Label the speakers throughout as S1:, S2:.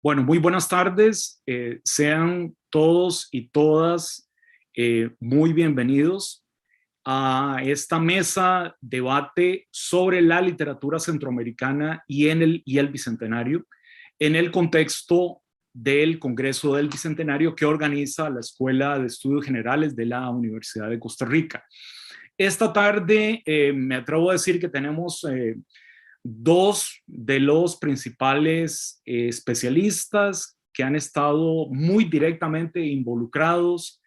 S1: Bueno, muy buenas tardes. Sean todos y todas muy bienvenidos a esta mesa debate sobre la literatura centroamericana y el Bicentenario en el contexto del Congreso del Bicentenario que organiza la Escuela de Estudios Generales de la Universidad de Costa Rica. Esta tarde me atrevo a decir que tenemos dos de los principales especialistas que han estado muy directamente involucrados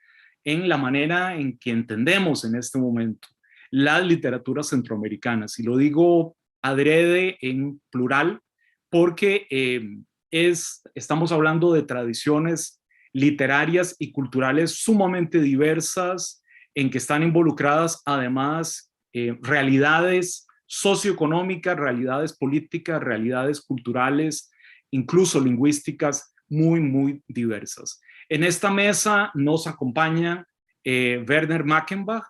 S1: en la manera en que entendemos en este momento las literaturas centroamericanas. Y lo digo adrede en plural porque estamos hablando de tradiciones literarias y culturales sumamente diversas en que están involucradas además realidades socioeconómicas, realidades políticas, realidades culturales, incluso lingüísticas muy diversas. En esta mesa nos acompañan Werner Mackenbach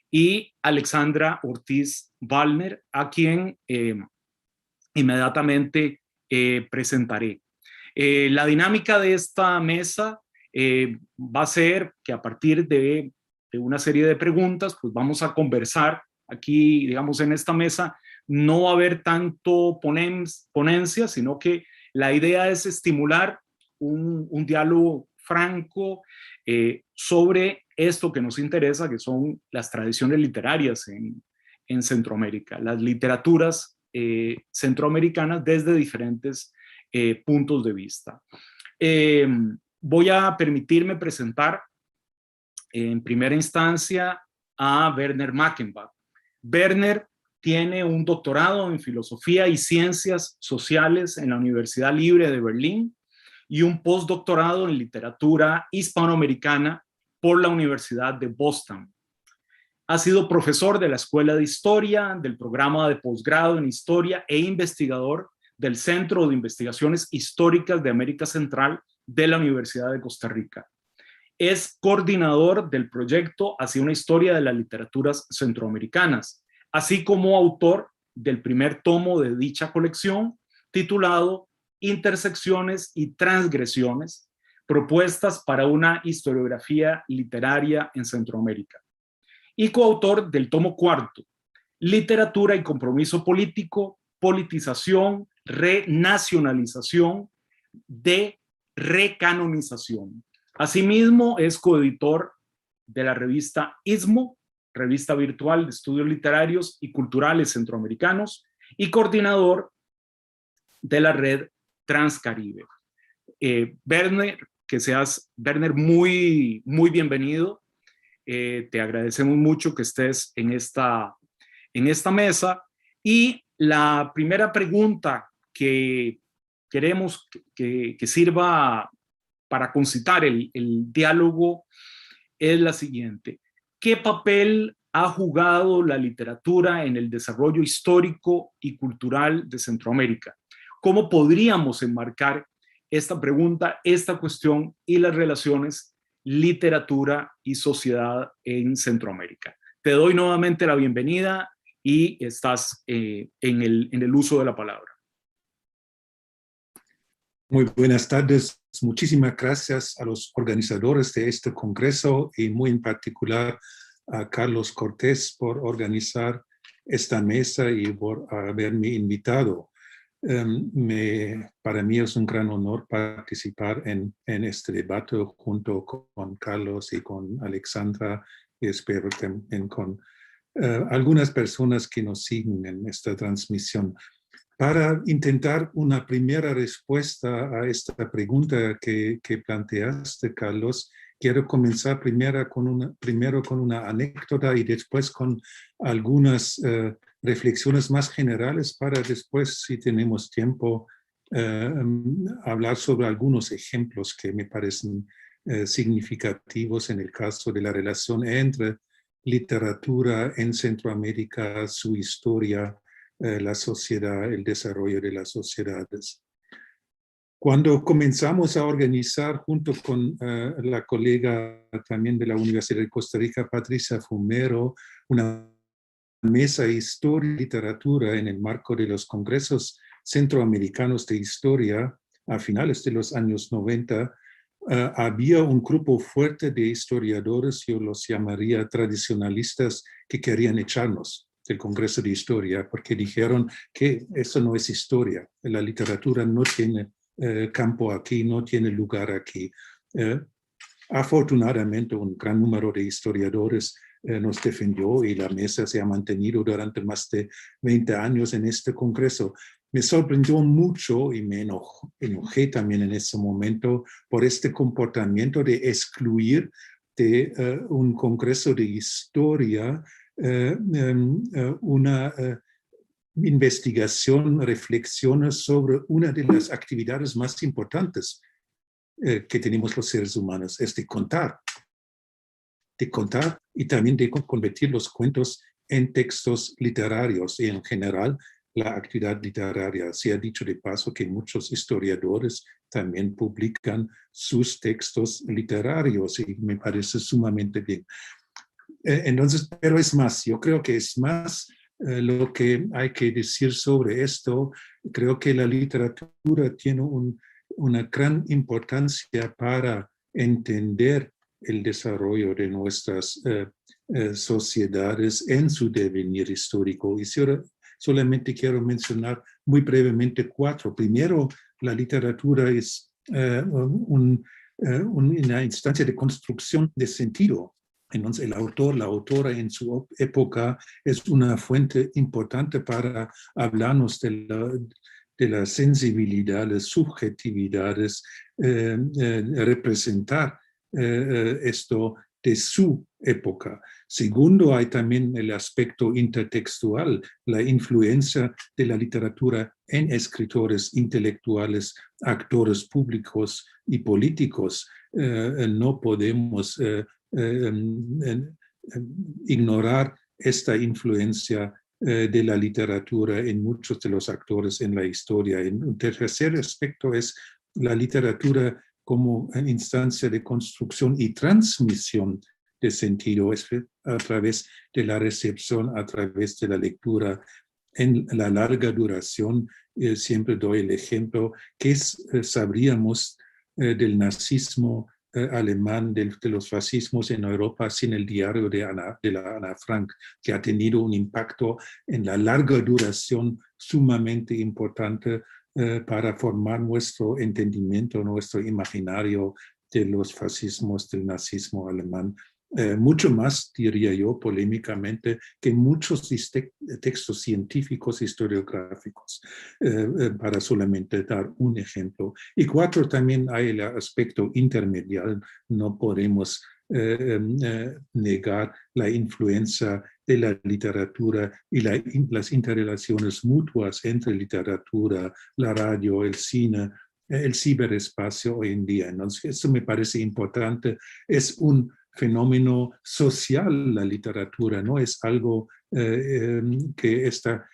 S1: y Alexandra Ortiz Wallner, a quien inmediatamente presentaré. La dinámica de esta mesa va a ser que a partir de una serie de preguntas, pues vamos a conversar aquí, digamos, en esta mesa. No va a haber tanto ponencia, sino que la idea es estimular un diálogo franco sobre esto que nos interesa, que son las tradiciones literarias en Centroamérica, las literaturas centroamericanas desde diferentes puntos de vista. Voy a permitirme presentar en primera instancia a Werner Mackenbach. Werner tiene un doctorado en Filosofía y Ciencias Sociales en la Universidad Libre de Berlín y un postdoctorado en Literatura Hispanoamericana por la Universidad de Boston. Ha sido profesor de la Escuela de Historia, del programa de posgrado en Historia e investigador del Centro de Investigaciones Históricas de América Central de la Universidad de Costa Rica. Es coordinador del proyecto Hacia una historia de las literaturas centroamericanas, así como autor del primer tomo de dicha colección, titulado Intersecciones y Transgresiones, propuestas para una historiografía literaria en Centroamérica, y coautor del tomo cuarto, Literatura y Compromiso Político, Politización, Renacionalización, de Recanonización. Asimismo, es coeditor de la revista Istmo, revista virtual de estudios literarios y culturales centroamericanos, y coordinador de la red Transcaribe. Werner, que seas, Werner, muy bienvenido. Te agradecemos mucho que estés en esta mesa. Y la primera pregunta que queremos que sirva para concitar el diálogo es la siguiente. ¿Qué papel ha jugado la literatura en el desarrollo histórico y cultural de Centroamérica? ¿Cómo podríamos enmarcar esta pregunta, esta cuestión y las relaciones literatura y sociedad en Centroamérica? Te doy nuevamente la bienvenida y estás en el uso de la palabra.
S2: Muy buenas tardes. Muchísimas gracias a los organizadores de este congreso y muy en particular a Carlos Cortés por organizar esta mesa y por haberme invitado. Para mí es un gran honor participar en este debate junto con Carlos y con Alexandra y espero también con algunas personas que nos siguen en esta transmisión. Para intentar una primera respuesta a esta pregunta que planteaste, Carlos, quiero comenzar primero con una anécdota y después con algunas reflexiones más generales para después, si tenemos tiempo, hablar sobre algunos ejemplos que me parecen significativos en el caso de la relación entre literatura en Centroamérica, su historia, la sociedad, el desarrollo de las sociedades. Cuando comenzamos a organizar junto con la colega también de la Universidad de Costa Rica, Patricia Fumero, una mesa de historia y literatura en el marco de los congresos centroamericanos de historia, a finales de los años 90, había un grupo fuerte de historiadores, yo los llamaría tradicionalistas, que querían echarnos del Congreso de Historia porque dijeron que eso no es historia, la literatura no tiene campo aquí, no tiene lugar aquí. Afortunadamente, un gran número de historiadores nos defendió y la mesa se ha mantenido durante más de 20 años en este Congreso. Me sorprendió mucho y me enojé también en ese momento por este comportamiento de excluir de un Congreso de Historia una investigación, reflexiones sobre una de las actividades más importantes que tenemos los seres humanos, es de contar y también de convertir los cuentos en textos literarios y en general la actividad literaria. Se ha dicho de paso que muchos historiadores también publican sus textos literarios y me parece sumamente bien. Entonces, pero es más, yo creo que es más lo que hay que decir sobre esto. Creo que la literatura tiene una gran importancia para entender el desarrollo de nuestras sociedades en su devenir histórico. Y solamente quiero mencionar muy brevemente 4. Primero, la literatura es una instancia de construcción de sentido. Entonces, el autor, la autora en su época es una fuente importante para hablarnos de la sensibilidad, las subjetividades, representar esto de su época. Segundo, hay también el aspecto intertextual, la influencia de la literatura en escritores intelectuales, actores públicos y políticos. No podemos ignorar esta influencia de la literatura en muchos de los actores en la historia. Un tercer aspecto es la literatura como instancia de construcción y transmisión de sentido, es a través de la recepción, a través de la lectura. En la larga duración, siempre doy el ejemplo, ¿qué sabríamos del nazismo alemán, de los fascismos en Europa sin el diario de la Ana Frank, que ha tenido un impacto en la larga duración sumamente importante para formar nuestro entendimiento, nuestro imaginario de los fascismos, del nazismo alemán? Mucho más, diría yo, polémicamente, que muchos textos científicos historiográficos, para solamente dar un ejemplo. Y 4, también hay el aspecto intermedial. No podemos negar la influencia de la literatura y las interrelaciones mutuas entre literatura, la radio, el cine, el ciberespacio hoy en día. Entonces, eso me parece importante. Es un fenómeno social la literatura, no es algo que está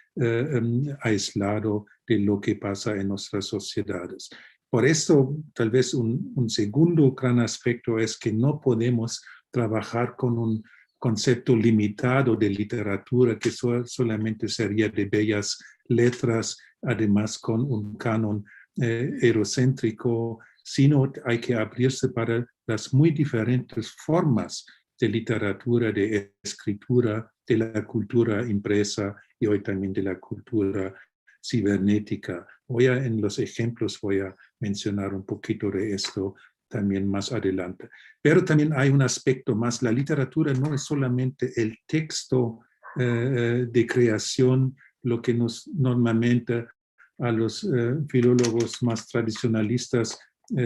S2: aislado de lo que pasa en nuestras sociedades. Por eso, tal vez un segundo gran aspecto es que no podemos trabajar con un concepto limitado de literatura que solamente sería de bellas letras, además con un canon eurocéntrico, sino hay que abrirse para las muy diferentes formas de literatura, de escritura, de la cultura impresa y hoy también de la cultura cibernética. En los ejemplos voy a mencionar un poquito de esto también más adelante. Pero también hay un aspecto más. La literatura no es solamente el texto de creación, lo que normalmente a los filólogos más tradicionalistas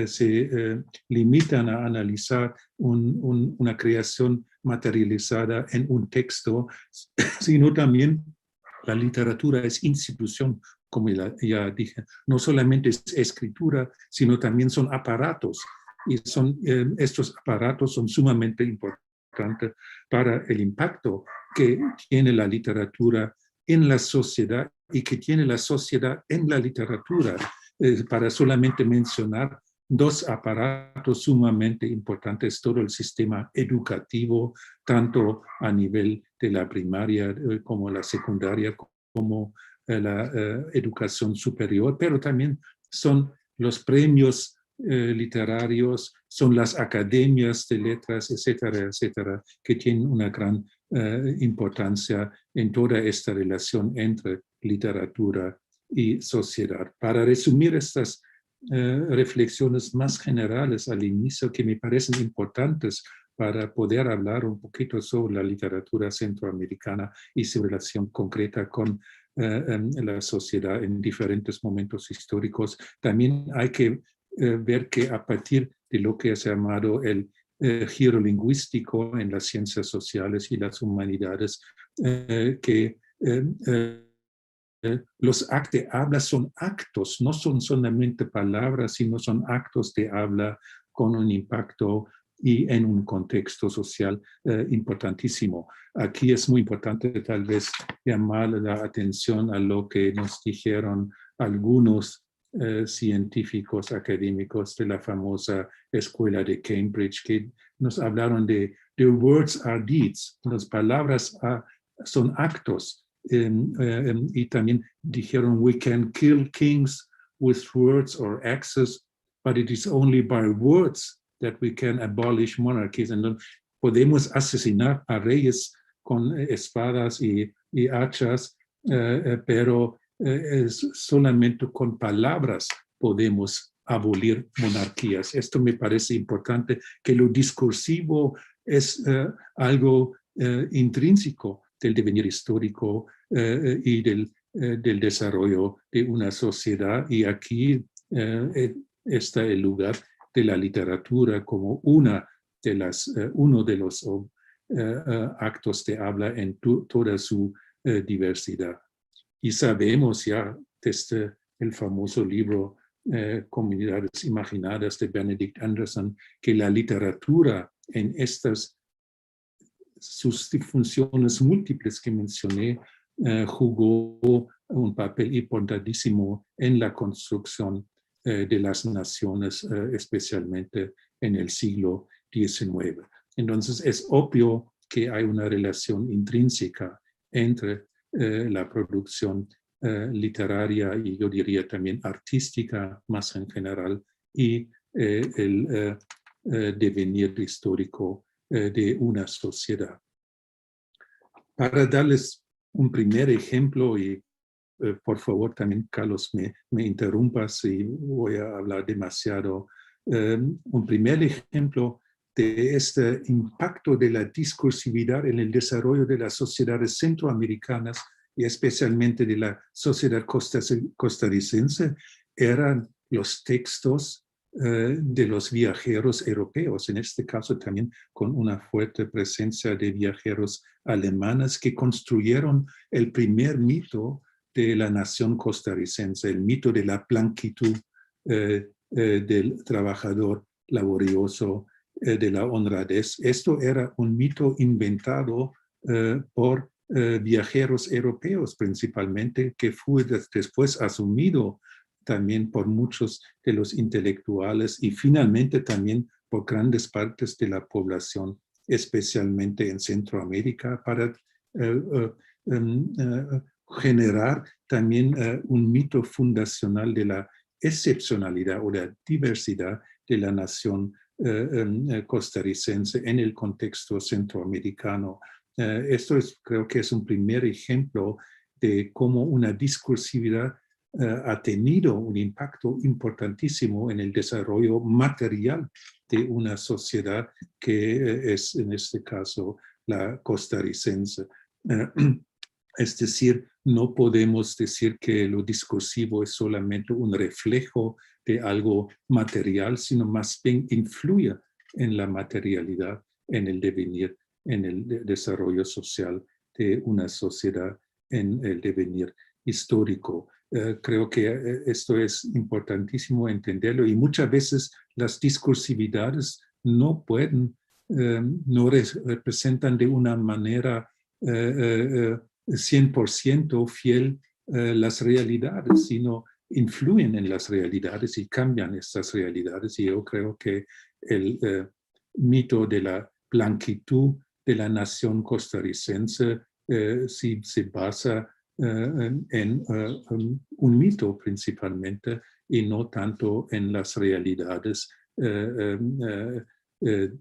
S2: se limitan a analizar una creación materializada en un texto, sino también la literatura es institución, como ya dije. No solamente es escritura, sino también son aparatos. Y estos aparatos son sumamente importantes para el impacto que tiene la literatura en la sociedad y que tiene la sociedad en la literatura. Para solamente mencionar 2 aparatos sumamente importantes, todo el sistema educativo, tanto a nivel de la primaria como la secundaria, como la educación superior, pero también son los premios literarios, son las academias de letras, etcétera, etcétera, que tienen una gran importancia en toda esta relación entre literatura y sociedad. Para resumir estas reflexiones más generales al inicio que me parecen importantes para poder hablar un poquito sobre la literatura centroamericana y su relación concreta con la sociedad en diferentes momentos históricos. También hay que ver que a partir de lo que es llamado el giro lingüístico en las ciencias sociales y las humanidades, que los actos de habla son actos, no son solamente palabras, sino son actos de habla con un impacto y en un contexto social importantísimo. Aquí es muy importante tal vez llamar la atención a lo que nos dijeron algunos científicos académicos de la famosa escuela de Cambridge, que nos hablaron de words are deeds, las palabras son actos. Y también dijeron, we can kill kings with words or axes, but it is only by words that we can abolish monarchies. Entonces, podemos asesinar a con espadas y hachas, pero solamente con palabras podemos abolir monarquías. Esto me parece importante, que lo discursivo es algo intrínseco del devenir histórico y del desarrollo de una sociedad. Y aquí está el lugar de la literatura como uno de los actos de habla en toda su diversidad. Y sabemos ya desde el famoso libro Comunidades Imaginadas de Benedict Anderson que la literatura en estas sus funciones múltiples que mencioné jugó un papel importantísimo en la construcción de las naciones, especialmente en el siglo XIX. Entonces es obvio que hay una relación intrínseca entre la producción literaria y yo diría también artística más en general y el devenir histórico de una sociedad. Para darles un primer ejemplo, y por favor también Carlos me interrumpa si voy a hablar demasiado, un primer ejemplo de este impacto de la discursividad en el desarrollo de las sociedades centroamericanas y especialmente de la sociedad costarricense eran los textos de los viajeros europeos, en este caso también con una fuerte presencia de viajeros alemanes que construyeron el primer mito de la nación costarricense, el mito de la blanquitud del trabajador laborioso, de la honradez. Esto era un mito inventado por viajeros europeos principalmente, que fue después asumido también por muchos de los intelectuales y finalmente también por grandes partes de la población, especialmente en Centroamérica, para generar también un mito fundacional de la excepcionalidad o la diversidad de la nación costarricense en el contexto centroamericano. Esto creo que es un primer ejemplo de cómo una discursividad ha tenido un impacto importantísimo en el desarrollo material de una sociedad que es en este caso la costarricense. Es decir, no podemos decir que lo discursivo es solamente un reflejo de algo material, sino más bien influye en la materialidad, en el devenir, en el desarrollo social de una sociedad, en el devenir histórico. Creo que esto es importantísimo entenderlo y muchas veces las discursividades no pueden, no representan de una manera 100% fiel las realidades, sino influyen en las realidades y cambian estas realidades. Y yo creo que el mito de la blanquitud de la nación costarricense sí se basa un mito principalmente y no tanto en las realidades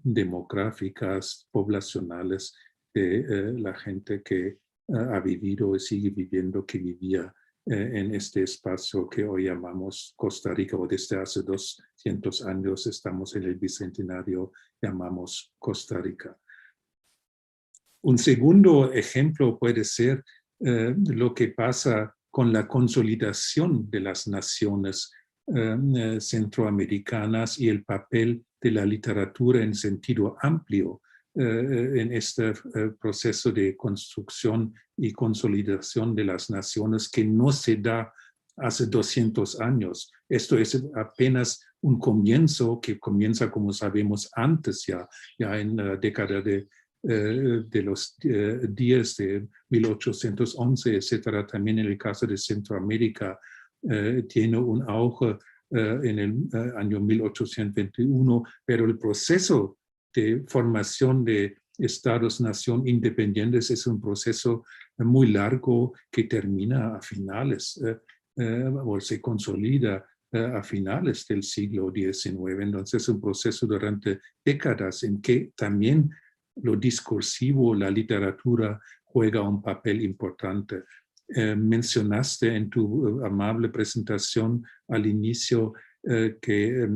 S2: demográficas, poblacionales de la gente que ha vivido y sigue viviendo, que vivía en este espacio que hoy llamamos Costa Rica, o desde hace 200 años estamos en el bicentenario, llamamos Costa Rica. Un segundo ejemplo puede ser lo que pasa con la consolidación de las naciones centroamericanas y el papel de la literatura en sentido amplio en este proceso de construcción y consolidación de las naciones que no se da hace 200 años. Esto es apenas un comienzo que comienza, como sabemos, antes ya en la década de los 10 de 1811, etcétera. También en el caso de Centroamérica tiene un auge en el año 1821, pero el proceso de formación de estados-nación independientes es un proceso muy largo que termina a finales o se consolida a finales del siglo XIX. Entonces es un proceso durante décadas en que también lo discursivo, la literatura juega un papel importante. Mencionaste en tu amable presentación al inicio que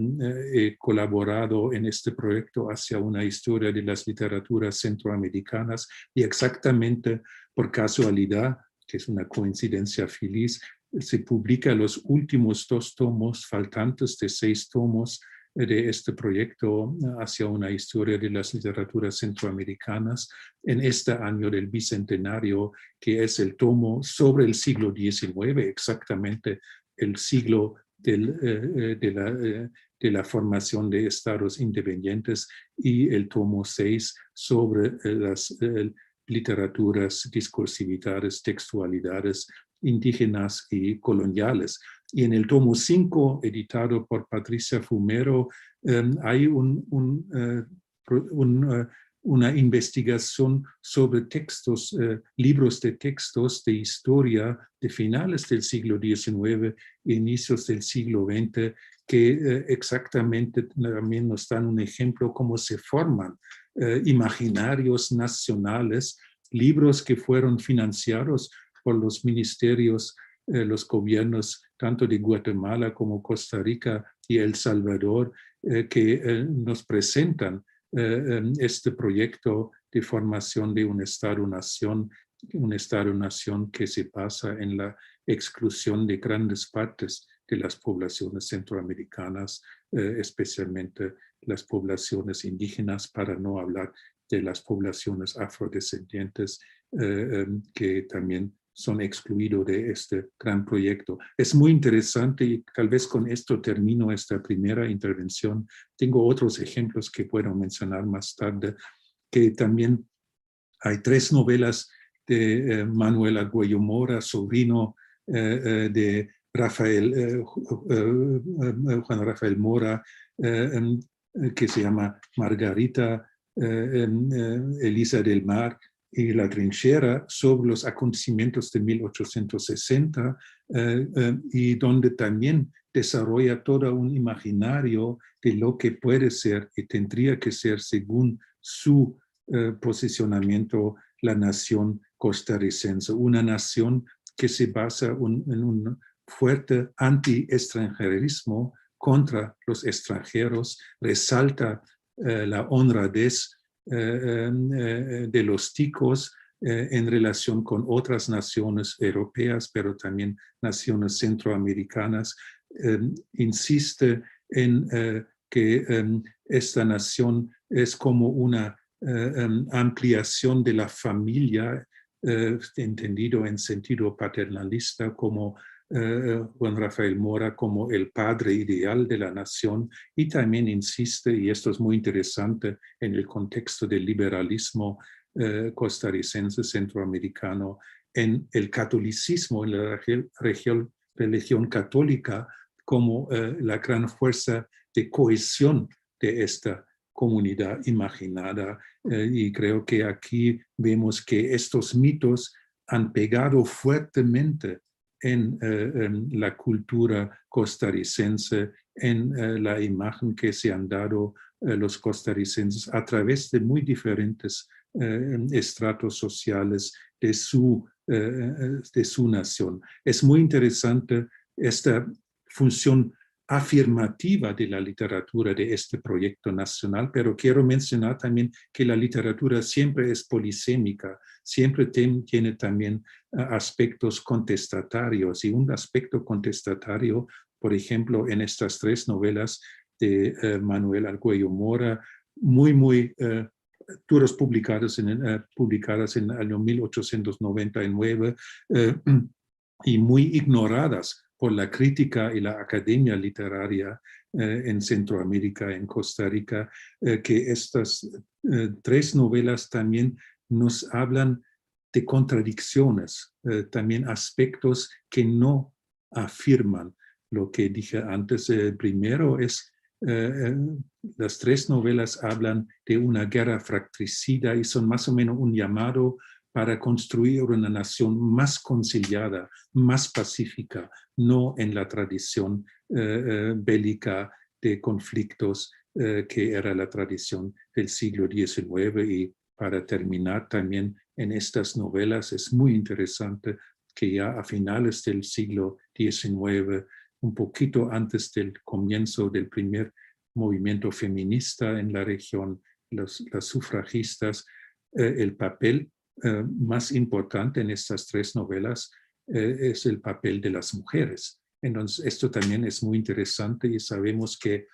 S2: he colaborado en este proyecto hacia una historia de las literaturas centroamericanas y exactamente por casualidad, que es una coincidencia feliz, se publican los últimos 2 tomos faltantes de 6 tomos de este proyecto hacia una historia de las literaturas centroamericanas en este año del bicentenario, que es el tomo sobre el siglo XIX, exactamente el siglo de la formación de estados independientes, y el tomo 6 sobre las literaturas, discursividades, textualidades indígenas y coloniales. Y en el tomo 5, editado por Patricia Fumero, hay una investigación sobre textos, libros de textos de historia de finales del siglo XIX e inicios del siglo XX, que exactamente también nos dan un ejemplo cómo se forman imaginarios nacionales, libros que fueron financiados por los ministerios, los gobiernos tanto de Guatemala como Costa Rica y El Salvador, que nos presentan este proyecto de formación de un Estado-nación que se basa en la exclusión de grandes partes de las poblaciones centroamericanas, especialmente las poblaciones indígenas, para no hablar de las poblaciones afrodescendientes que también son excluidos de este gran proyecto. Es muy interesante y tal vez con esto termino esta primera intervención. Tengo otros ejemplos que puedo mencionar más tarde, que también hay 3 novelas de Manuel Argüello Mora, sobrino de Juan Rafael Mora, que se llama Margarita, Elisa del Mar y La Trinchera, sobre los acontecimientos de 1860 y donde también desarrolla todo un imaginario de lo que puede ser y tendría que ser, según su posicionamiento, la nación costarricense, una nación que se basa en un fuerte anti-extranjerismo contra los extranjeros, resalta la honradez de los ticos en relación con otras naciones europeas, pero también naciones centroamericanas. Insiste en que esta nación es como una ampliación de la familia, entendido en sentido paternalista, como Juan Rafael Mora como el padre ideal de la nación, y también insiste, y esto es muy interesante en el contexto del liberalismo costarricense centroamericano, en el catolicismo, en la religión católica como la gran fuerza de cohesión de esta comunidad imaginada, y creo que aquí vemos que estos mitos han pegado fuertemente en la cultura costarricense, en la imagen que se han dado los costarricenses a través de muy diferentes estratos sociales de su nación. Es muy interesante esta función afirmativa de la literatura de este proyecto nacional, pero quiero mencionar también que la literatura siempre es polisémica, siempre tiene también aspectos contestatarios, y un aspecto contestatario, por ejemplo, en estas tres novelas de Manuel Argüello Mora, muy todas publicadas en el año 1899 y muy ignoradas por la crítica y la academia literaria en Centroamérica, en Costa Rica, que estas tres novelas también nos hablan de contradicciones, también aspectos que no afirman lo que dije antes. Primero es, las tres novelas hablan de una guerra fratricida y son más o menos un llamado para construir una nación más conciliada, más pacífica, no en la tradición bélica de conflictos que era la tradición del siglo XIX. Y para terminar también en estas novelas es muy interesante que ya a finales del siglo XIX, un poquito antes del comienzo del primer movimiento feminista en la región, las sufragistas, el papel más importante en estas tres novelas es el papel de las mujeres. Entonces, esto también es muy interesante y sabemos que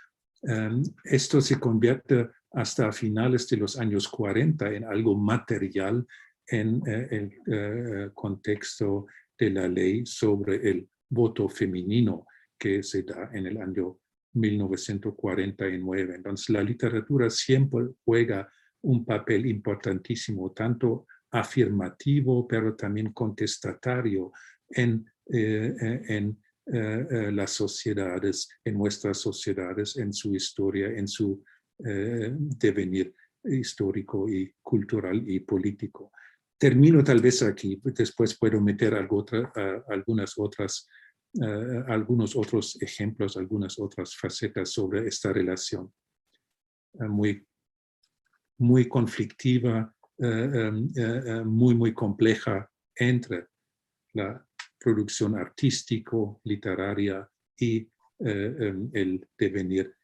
S2: esto se convierte hasta finales de los años 40 en algo material en el contexto de la ley sobre el voto femenino que se da en el año 1949. Entonces, la literatura siempre juega un papel importantísimo, tanto afirmativo, pero también contestatario en las sociedades, en nuestras sociedades, en su historia, en su devenir histórico y cultural y político. Termino tal vez aquí, después puedo meter algunos otros ejemplos, algunas otras facetas sobre esta relación muy conflictiva, muy compleja entre la producción artístico, literaria y el devenir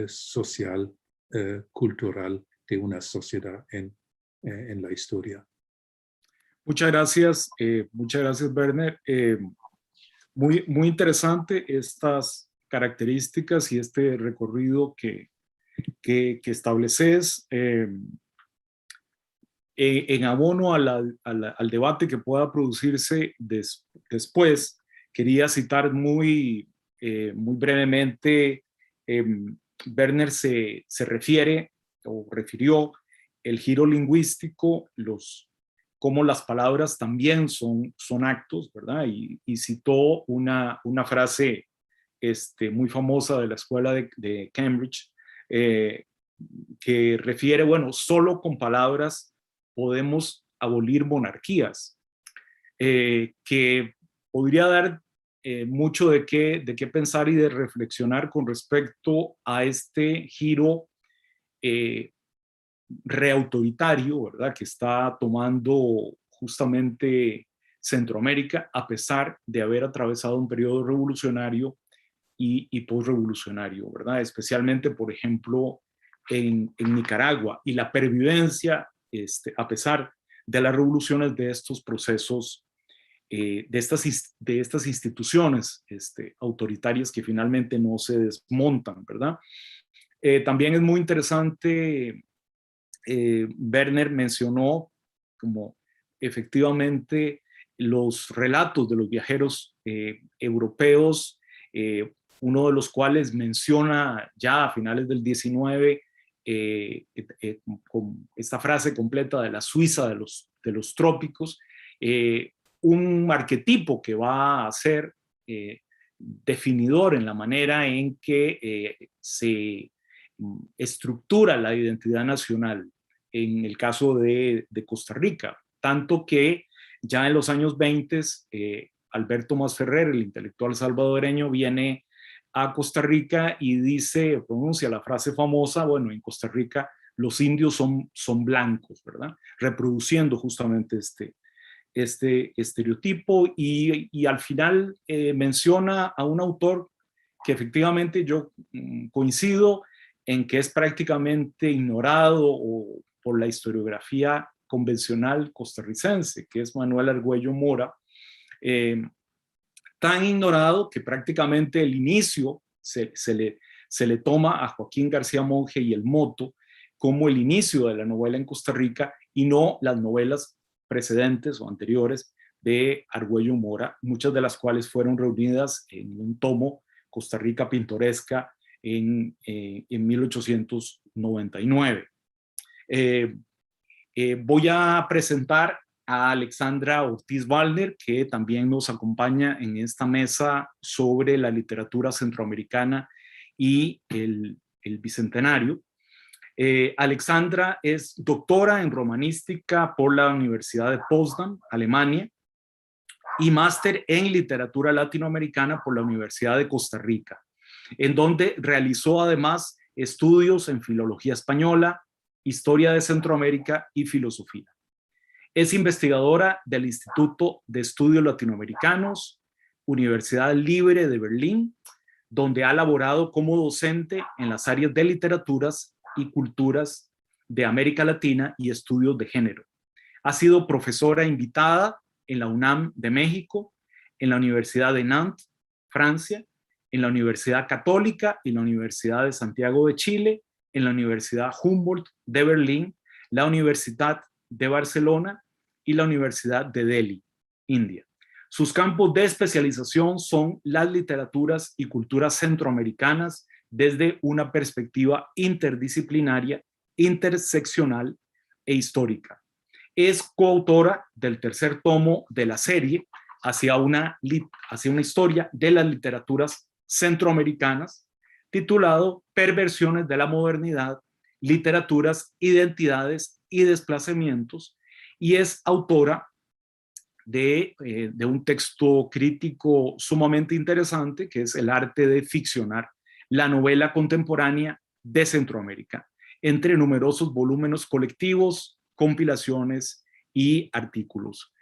S2: social, cultural de una sociedad en la historia.
S1: Muchas gracias, Werner. Muy interesante estas características y este recorrido que estableces. En abono al debate que pueda producirse después, quería citar muy brevemente, Werner se refiere o refirió el giro lingüístico, cómo las palabras también son actos, ¿verdad? Y citó una frase muy famosa de la escuela de Cambridge, que refiere, bueno, solo con palabras podemos abolir monarquías, que podría dar mucho de qué pensar y de reflexionar con respecto a este giro reautoritario, ¿verdad?, que está tomando justamente Centroamérica, a pesar de haber atravesado un periodo revolucionario y postrevolucionario, ¿verdad? Especialmente, por ejemplo, en Nicaragua, y la pervivencia, a pesar de las revoluciones, de estos procesos, de estas instituciones autoritarias que finalmente no se desmontan, ¿verdad? También es muy interesante, Werner mencionó como efectivamente los relatos de los viajeros europeos, uno de los cuales menciona ya a finales del 19 con esta frase completa de la Suiza de los trópicos, un arquetipo que va a ser definidor en la manera en que se estructura la identidad nacional en el caso de Costa Rica, tanto que ya en los años 20, Alberto Masferrer, el intelectual salvadoreño, viene a Costa Rica y dice, pronuncia la frase famosa, bueno, en Costa Rica los indios son blancos, ¿verdad? Reproduciendo justamente este estereotipo y al final menciona a un autor que efectivamente yo coincido en que es prácticamente ignorado por la historiografía convencional costarricense, que es Manuel Argüello Mora, tan ignorado que prácticamente el inicio se le toma a Joaquín García Monge y El Moto como el inicio de la novela en Costa Rica y no las novelas precedentes o anteriores de Argüello Mora, muchas de las cuales fueron reunidas en un tomo, Costa Rica Pintoresca, en 1899. Voy a presentar a Alexandra Ortiz Wallner, que también nos acompaña en esta mesa sobre la literatura centroamericana y el Bicentenario. Alexandra es doctora en romanística por la Universidad de Potsdam, Alemania, y máster en literatura latinoamericana por la Universidad de Costa Rica, en donde realizó además estudios en filología española, historia de Centroamérica y filosofía. Es investigadora del Instituto de Estudios Latinoamericanos, Universidad Libre de Berlín, donde ha laborado como docente en las áreas de literaturas y culturas de América Latina y estudios de género. Ha sido profesora invitada en la UNAM de México, en la Universidad de Nantes, Francia, en la Universidad Católica y la Universidad de Santiago de Chile, en la Universidad Humboldt de Berlín, la Universidad de Barcelona y la Universidad de Delhi, India. Sus campos de especialización son las literaturas y culturas centroamericanas desde una perspectiva interdisciplinaria, interseccional e histórica. Es coautora del tercer tomo de la serie hacia una historia de las literaturas centroamericanas, titulado Perversiones de la modernidad, literaturas, identidades y desplazamientos, y es autora de un texto crítico sumamente interesante, que es El arte de ficcionar la novela contemporánea de Centroamérica, entre numerosos volúmenes colectivos, compilaciones y artículos.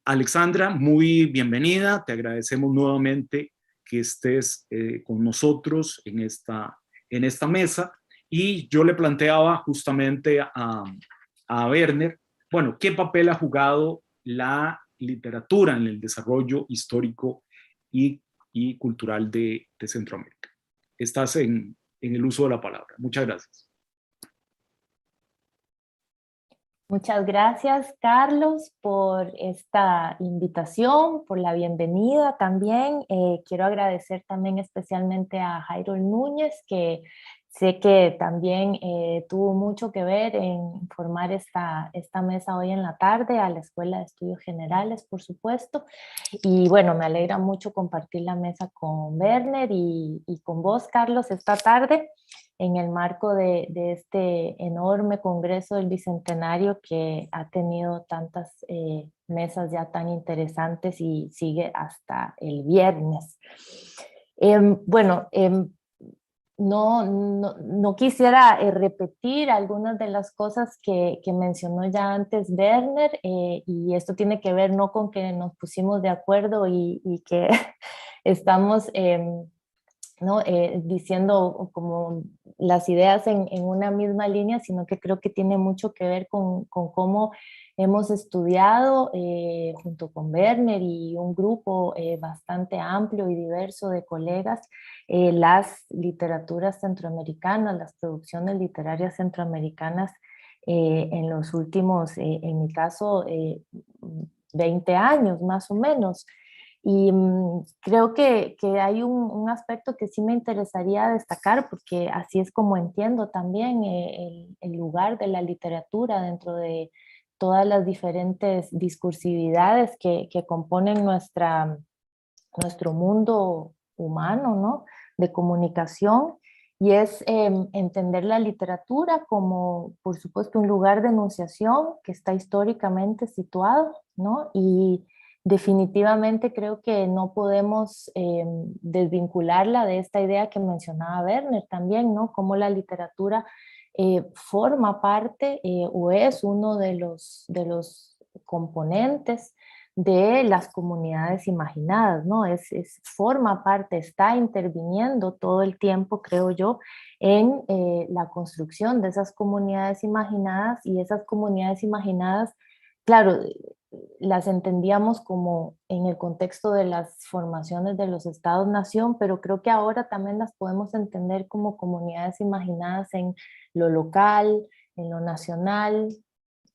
S1: Alexandra, muy bienvenida, te agradecemos nuevamente que estés con nosotros en esta mesa, y yo le planteaba justamente a Werner, bueno, ¿qué papel ha jugado la literatura en el desarrollo histórico y cultural de Centroamérica? Estás en el uso de la palabra. Muchas gracias.
S3: Muchas gracias, Carlos, por esta invitación, por la bienvenida también. Quiero agradecer también especialmente a Jairo Núñez, que sé que también tuvo mucho que ver en formar esta mesa hoy en la tarde, a la Escuela de Estudios Generales, por supuesto. Y bueno, me alegra mucho compartir la mesa con Werner y con vos, Carlos, esta tarde, en el marco de este enorme Congreso del Bicentenario que ha tenido tantas mesas ya tan interesantes y sigue hasta el viernes. No quisiera repetir algunas de las cosas que mencionó ya antes Werner, y esto tiene que ver no con que nos pusimos de acuerdo y que estamos diciendo como las ideas en una misma línea, sino que creo que tiene mucho que ver con cómo hemos estudiado junto con Werner y un grupo bastante amplio y diverso de colegas las literaturas centroamericanas, las producciones literarias centroamericanas en los últimos, en mi caso, 20 años más o menos. Y creo que hay un aspecto que sí me interesaría destacar, porque así es como entiendo también el lugar de la literatura dentro de todas las diferentes discursividades que componen nuestro mundo humano, ¿no? De comunicación. y es entender la literatura como, por supuesto, un lugar de enunciación que está históricamente situado, ¿no? Y definitivamente creo que no podemos desvincularla de esta idea que mencionaba Werner también, ¿no? Cómo la literatura forma parte o es uno de los componentes de las comunidades imaginadas, ¿no? Forma parte, está interviniendo todo el tiempo, creo yo, en la construcción de esas comunidades imaginadas, y esas comunidades imaginadas, claro, las entendíamos como en el contexto de las formaciones de los estados-nación, pero creo que ahora también las podemos entender como comunidades imaginadas en lo local, en lo nacional,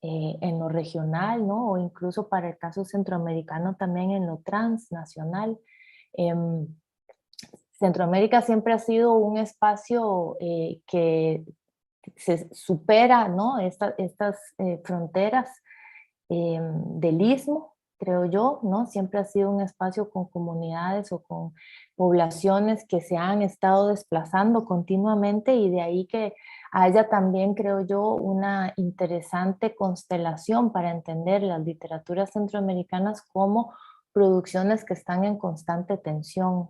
S3: en lo regional, ¿no? O incluso para el caso centroamericano también en lo transnacional. Em, Centroamérica siempre ha sido un espacio que se supera, ¿no? Estas fronteras del istmo, creo yo, ¿no? Siempre ha sido un espacio con comunidades o con poblaciones que se han estado desplazando continuamente, y de ahí que haya también, creo yo, una interesante constelación para entender las literaturas centroamericanas como producciones que están en constante tensión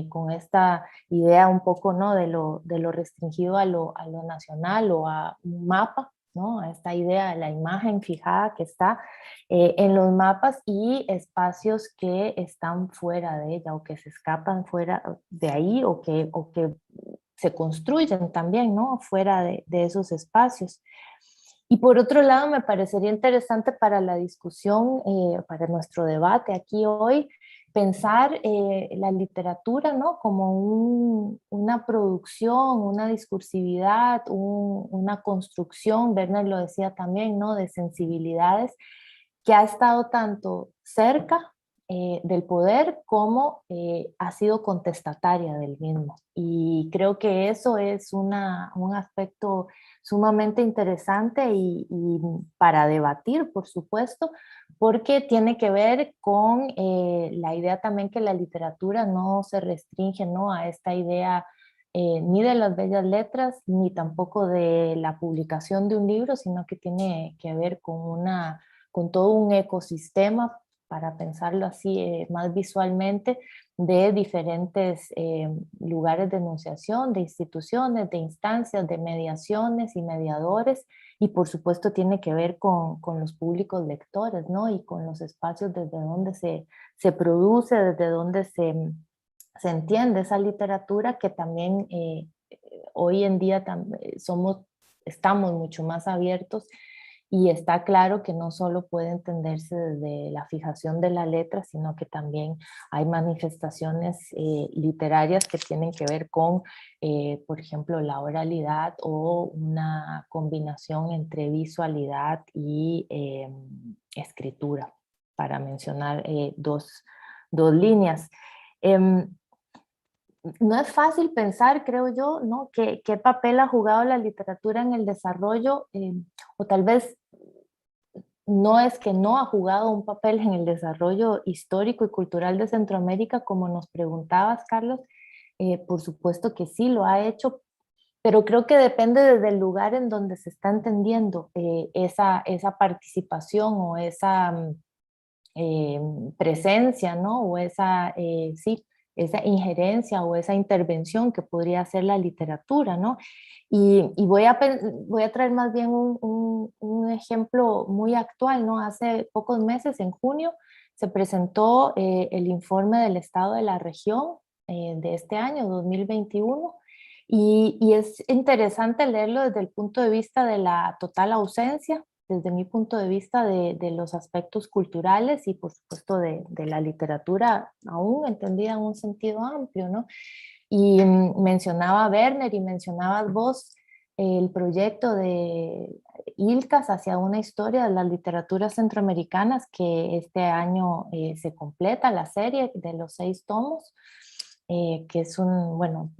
S3: con esta idea un poco, ¿no? De lo restringido a lo nacional o a un mapa, ¿no? A esta idea de la imagen fijada que está en los mapas, y espacios que están fuera de ella o que se escapan fuera de ahí, o que se construyen también, ¿no? Fuera de esos espacios. Y por otro lado, me parecería interesante para la discusión, para nuestro debate aquí hoy, pensar la literatura, ¿no? Como una producción, una discursividad, una construcción, Werner lo decía también, ¿no? De sensibilidades que ha estado tanto cerca del poder como ha sido contestataria del mismo. Y creo que eso es un aspecto sumamente interesante y para debatir, por supuesto, porque tiene que ver con la idea también que la literatura no se restringe, ¿no? A esta idea ni de las bellas letras, ni tampoco de la publicación de un libro, sino que tiene que ver con todo un ecosistema, para pensarlo así más visualmente, de diferentes lugares de enunciación, de instituciones, de instancias, de mediaciones y mediadores, y por supuesto tiene que ver con los públicos lectores, ¿no? Y con los espacios desde donde se produce, desde donde se entiende esa literatura, que también hoy en día estamos mucho más abiertos, y está claro que no solo puede entenderse desde la fijación de la letra, sino que también hay manifestaciones literarias que tienen que ver con, por ejemplo, la oralidad, o una combinación entre visualidad y escritura, para mencionar dos líneas. Em, no es fácil pensar, creo yo, ¿no? ¿Qué papel ha jugado la literatura en el desarrollo? O tal vez no es que no ha jugado un papel en el desarrollo histórico y cultural de Centroamérica, como nos preguntabas, Carlos. Por supuesto que sí lo ha hecho, pero creo que depende desde el lugar en donde se está entendiendo esa participación, o esa presencia, ¿no? O sí, esa injerencia o esa intervención que podría hacer la literatura, ¿no? Y voy a traer más bien un ejemplo muy actual, ¿no? Hace pocos meses, en junio, se presentó el informe del estado de la región de este año, 2021, y es interesante leerlo desde el punto de vista de la total ausencia, desde mi punto de vista, de los aspectos culturales y por supuesto de la literatura, aún entendida en un sentido amplio, ¿no? Y mencionaba Werner y mencionabas vos el proyecto de ILCAS hacia una historia de las literaturas centroamericanas, que este año se completa la serie de los 6 tomos. Que es un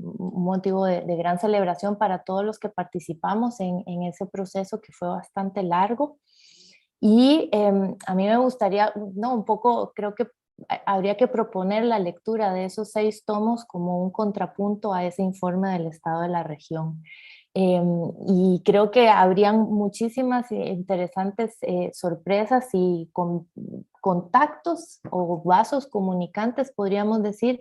S3: motivo de gran celebración para todos los que participamos en ese proceso, que fue bastante largo. Y a mí me gustaría, no, un poco, creo que habría que proponer la lectura de esos 6 tomos como un contrapunto a ese informe del estado de la región. Y creo que habrían muchísimas interesantes sorpresas y contactos o vasos comunicantes, podríamos decir,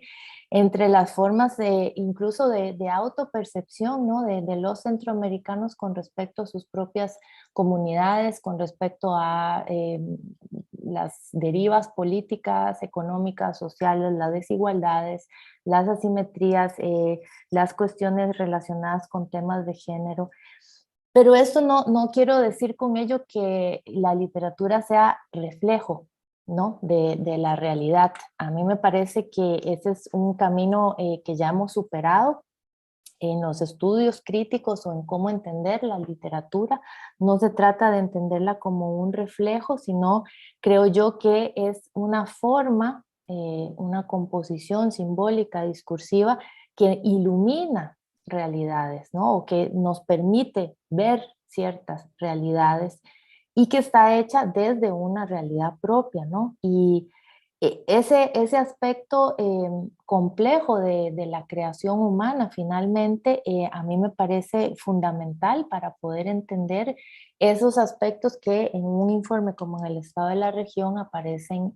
S3: entre las formas incluso de autopercepción, ¿no? de los centroamericanos con respecto a sus propias comunidades, con respecto a las derivas políticas, económicas, sociales, las desigualdades, las asimetrías, las cuestiones relacionadas con temas de género. Pero esto no quiero decir con ello que la literatura sea reflejo, ¿no? de la realidad. A mí me parece que ese es un camino que ya hemos superado en los estudios críticos o en cómo entender la literatura. No se trata de entenderla como un reflejo, sino creo yo que es una forma, una composición simbólica, discursiva, que ilumina realidades, ¿no? O que nos permite ver ciertas realidades y que está hecha desde una realidad propia, ¿no? Y ese aspecto complejo de la creación humana finalmente a mí me parece fundamental para poder entender esos aspectos que en un informe como en el estado de la región aparecen,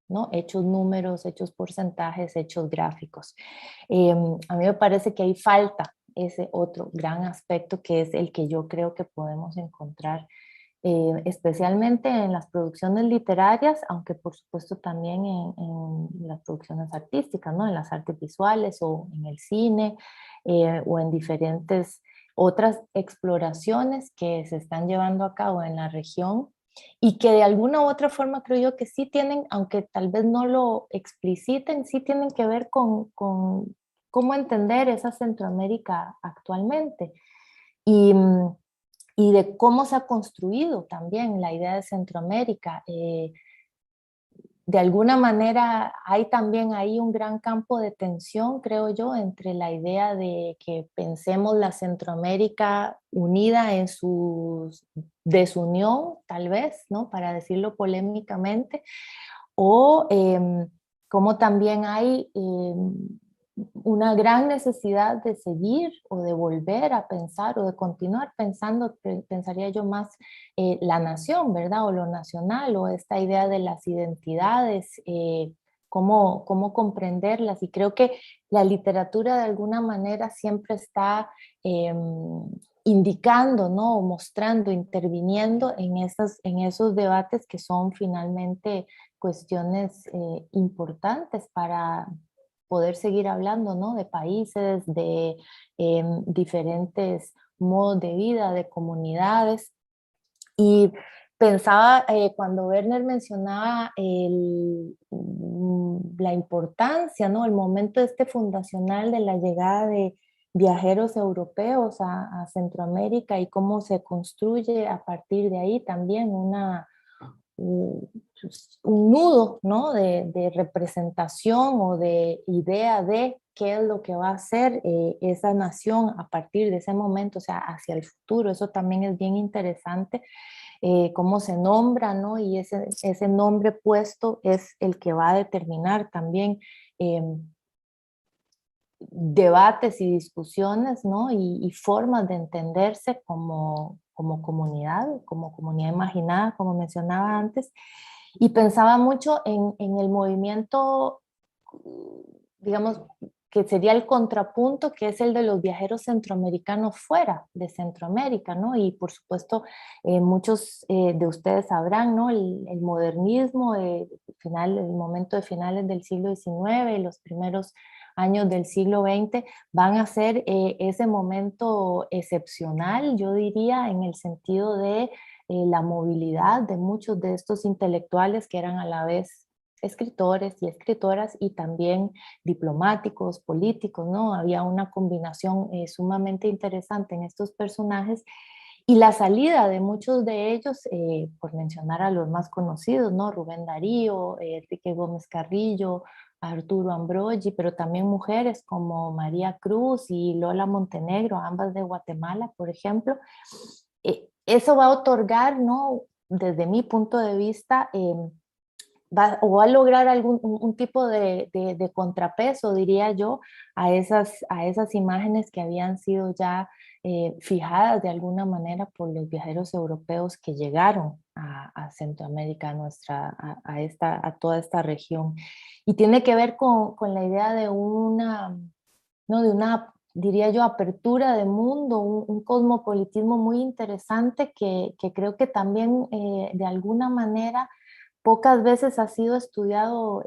S3: ¿no? Hechos números, hechos porcentajes, hechos gráficos. A mí me parece que ahí falta ese otro gran aspecto que es el que yo creo que podemos encontrar especialmente en las producciones literarias, aunque por supuesto también en las producciones artísticas, ¿no? En las artes visuales o en el cine o en diferentes otras exploraciones que se están llevando a cabo en la región y que de alguna u otra forma creo yo que sí tienen, aunque tal vez no lo expliciten, sí tienen que ver con cómo entender esa Centroamérica actualmente. Y, y de cómo se ha construido también la idea de Centroamérica. De alguna manera hay también ahí un gran campo de tensión, creo yo, entre la idea de que pensemos la Centroamérica unida en su desunión, tal vez, ¿no? Para decirlo polémicamente, o como también hay una gran necesidad de seguir o de volver a pensar o de continuar pensando, pensaría yo más, la nación, ¿verdad? O lo nacional o esta idea de las identidades, cómo comprenderlas. Y creo que la literatura de alguna manera siempre está indicando, ¿no? O mostrando, interviniendo en esos debates que son finalmente cuestiones importantes para poder seguir hablando, ¿no? De países, de diferentes modos de vida, de comunidades. Y pensaba cuando Werner mencionaba la importancia, ¿no? El momento este fundacional de la llegada de viajeros europeos a Centroamérica y cómo se construye a partir de ahí también un nudo, ¿no? de representación o de idea de qué es lo que va a hacer esa nación a partir de ese momento, o sea, hacia el futuro. Eso también es bien interesante, cómo se nombra, ¿no? Y ese nombre puesto es el que va a determinar también debates y discusiones, ¿no? Y formas de entenderse como comunidad imaginada, como mencionaba antes. Y pensaba mucho en el movimiento, digamos, que sería el contrapunto, que es el de los viajeros centroamericanos fuera de Centroamérica, ¿no? Y por supuesto, muchos de ustedes sabrán, ¿no? El modernismo, el momento de finales del siglo XIX, los primeros años del siglo XX, van a ser ese momento excepcional, yo diría, en el sentido de la movilidad de muchos de estos intelectuales que eran a la vez escritores y escritoras y también diplomáticos, políticos, ¿no? Había una combinación sumamente interesante en estos personajes y la salida de muchos de ellos, por mencionar a los más conocidos, ¿no? Rubén Darío, Enrique Gómez Carrillo, Arturo Ambrogi, pero también mujeres como María Cruz y Lola Montenegro, ambas de Guatemala, por ejemplo. Eso va a otorgar, ¿no? Desde mi punto de vista, o va a lograr un tipo de contrapeso, diría yo, a esas imágenes que habían sido ya fijadas de alguna manera por los viajeros europeos que llegaron a Centroamérica, a toda esta región. Y tiene que ver con la idea de una, diría yo, apertura de mundo, un cosmopolitismo muy interesante que creo que también de alguna manera pocas veces ha sido estudiado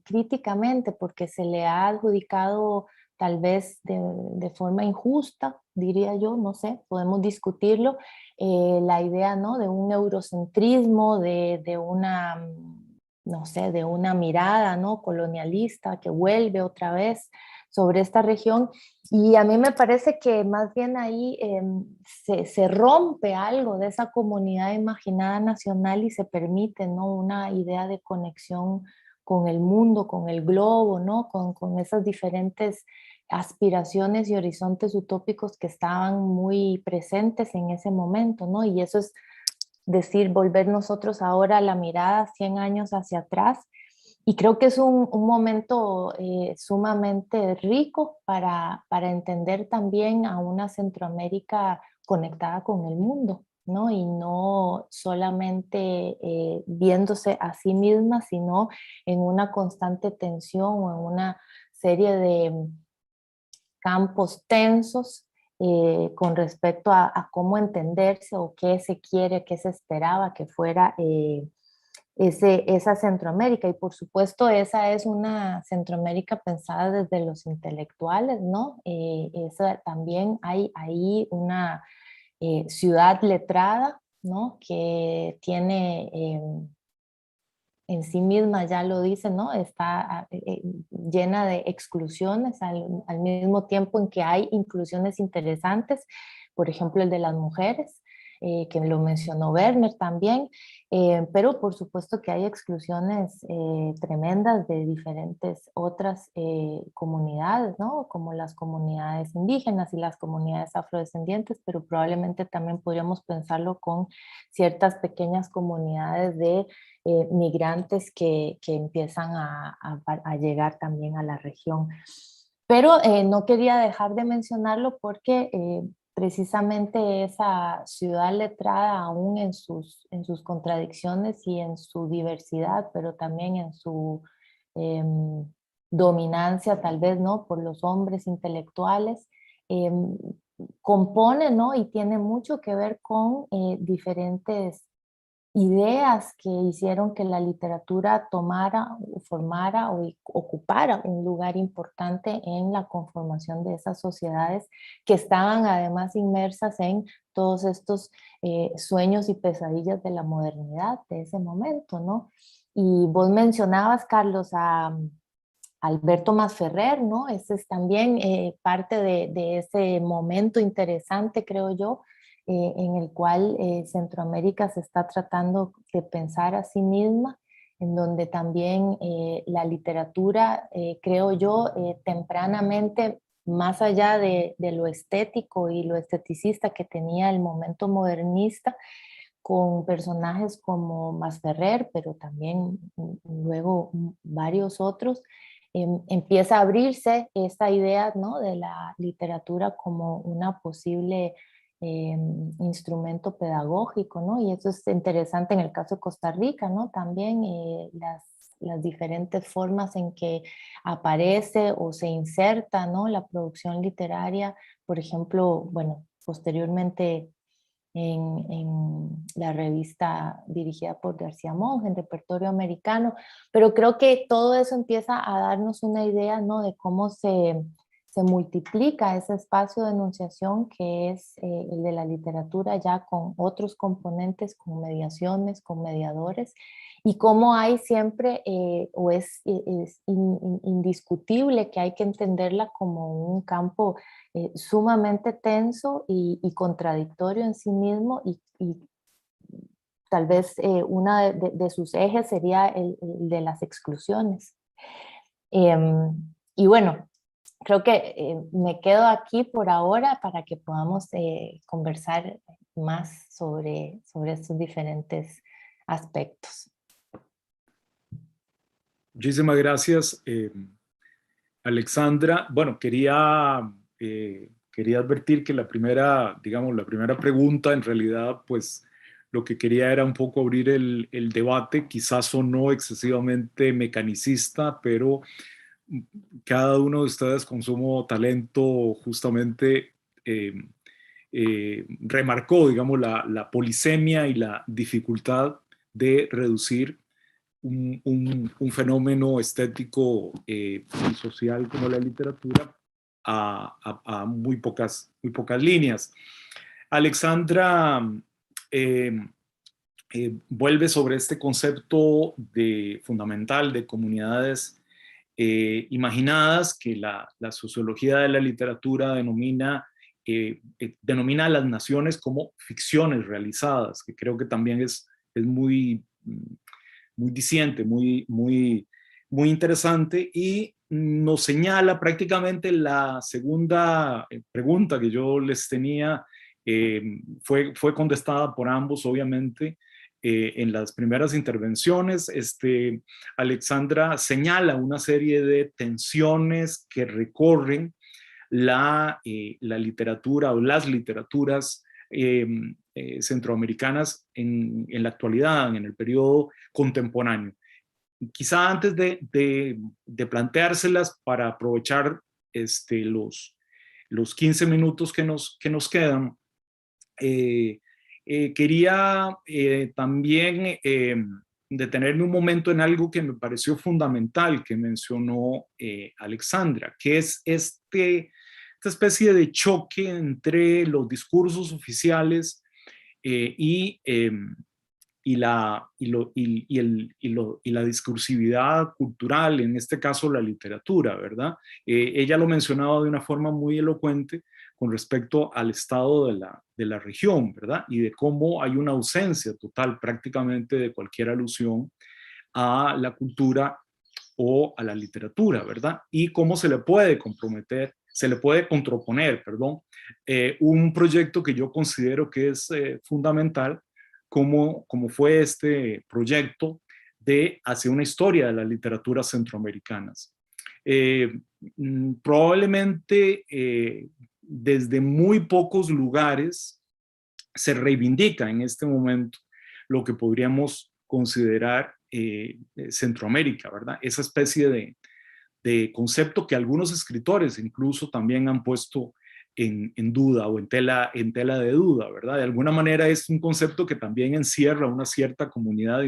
S3: críticamente porque se le ha adjudicado tal vez de forma injusta, diría yo, no sé, podemos discutirlo, la idea, ¿no?, de un eurocentrismo, de una, no sé, de una mirada, ¿no?, colonialista que vuelve otra vez sobre esta región, y a mí me parece que más bien ahí se rompe algo de esa comunidad imaginada nacional y se permite, ¿no?, una idea de conexión con el mundo, con el globo, ¿no?, con esas diferentes aspiraciones y horizontes utópicos que estaban muy presentes en ese momento, ¿no? Y eso es decir, volver nosotros ahora la mirada 100 años hacia atrás. Y creo que es un momento sumamente rico para entender también a una Centroamérica conectada con el mundo, ¿no? Y no solamente viéndose a sí misma, sino en una constante tensión o en una serie de campos tensos con respecto a cómo entenderse o qué se quiere, qué se esperaba que fuera esa Centroamérica. Y por supuesto esa es una Centroamérica pensada desde los intelectuales, ¿no? También hay ahí una ciudad letrada, ¿no?, que tiene en sí misma, ya lo dice, ¿no?, está llena de exclusiones al mismo tiempo en que hay inclusiones interesantes, por ejemplo el de las mujeres, que lo mencionó Werner también, pero por supuesto que hay exclusiones tremendas de diferentes otras comunidades, ¿no?, como las comunidades indígenas y las comunidades afrodescendientes, pero probablemente también podríamos pensarlo con ciertas pequeñas comunidades de migrantes que empiezan a llegar también a la región. Pero no quería dejar de mencionarlo porque precisamente esa ciudad letrada, aún en sus contradicciones y en su diversidad, pero también en su dominancia tal vez, ¿no?, por los hombres intelectuales, compone, ¿no?, y tiene mucho que ver con diferentes ideas que hicieron que la literatura tomara, formara o ocupara un lugar importante en la conformación de esas sociedades que estaban además inmersas en todos estos sueños y pesadillas de la modernidad de ese momento, ¿no? Y vos mencionabas, Carlos, a Alberto Masferrer, ¿no? Ese es también parte de ese momento interesante, creo yo, en el cual Centroamérica se está tratando de pensar a sí misma, en donde también la literatura, creo yo, tempranamente, más allá de lo estético y lo esteticista que tenía el momento modernista, con personajes como Masferrer, pero también luego varios otros, empieza a abrirse esta idea, ¿no?, de la literatura como una posible instrumento pedagógico, ¿no? Y eso es interesante en el caso de Costa Rica, ¿no? También las diferentes formas en que aparece o se inserta, ¿no?, la producción literaria, por ejemplo, bueno, posteriormente en la revista dirigida por García Monge, en Repertorio Americano, pero creo que todo eso empieza a darnos una idea, ¿no?, de cómo se multiplica ese espacio de enunciación que es el de la literatura ya con otros componentes, con mediaciones, con mediadores, y cómo hay siempre, o es indiscutible que hay que entenderla como un campo sumamente tenso y contradictorio en sí mismo y tal vez una de sus ejes sería el de las exclusiones. Y bueno, creo que me quedo aquí por ahora para que podamos conversar más sobre estos diferentes aspectos.
S1: Muchísimas gracias, Alexandra. Bueno, quería advertir que la primera, digamos, la primera pregunta, en realidad, pues lo que quería era un poco abrir el debate. Quizás sonó excesivamente mecanicista, pero cada uno de ustedes con sumo talento justamente remarcó, digamos, la polisemia y la dificultad de reducir un fenómeno estético y social como la literatura a muy pocas líneas. Alexandra eh, vuelve sobre este concepto fundamental de comunidades imaginadas que la sociología de la literatura denomina a las naciones como ficciones realizadas, que creo que también es muy diciente, muy interesante, y nos señala prácticamente la segunda pregunta que yo les tenía, fue contestada por ambos, obviamente, en las primeras intervenciones. Alexandra señala una serie de tensiones que recorren la literatura o las literaturas centroamericanas en la actualidad, en el periodo contemporáneo. Quizá antes de planteárselas, para aprovechar los 15 minutos que nos quedan, quería también detenerme un momento en algo que me pareció fundamental que mencionó Alexandra, que es esta especie de choque entre los discursos oficiales y la discursividad cultural, en este caso la literatura, ¿verdad? Ella lo mencionaba de una forma muy elocuente con respecto al estado de la región, ¿verdad? Y de cómo hay una ausencia total prácticamente de cualquier alusión a la cultura o a la literatura, ¿verdad? Y cómo se le puede contraponer, perdón, un proyecto que yo considero que es fundamental, como fue este proyecto de hacer una historia de las literaturas centroamericanas. Probablemente desde muy pocos lugares se reivindica en este momento lo que podríamos considerar Centroamérica, ¿verdad? Esa especie de concepto que algunos escritores incluso también han puesto en duda o en tela de duda, ¿verdad? De alguna manera es un concepto que también encierra una cierta comunidad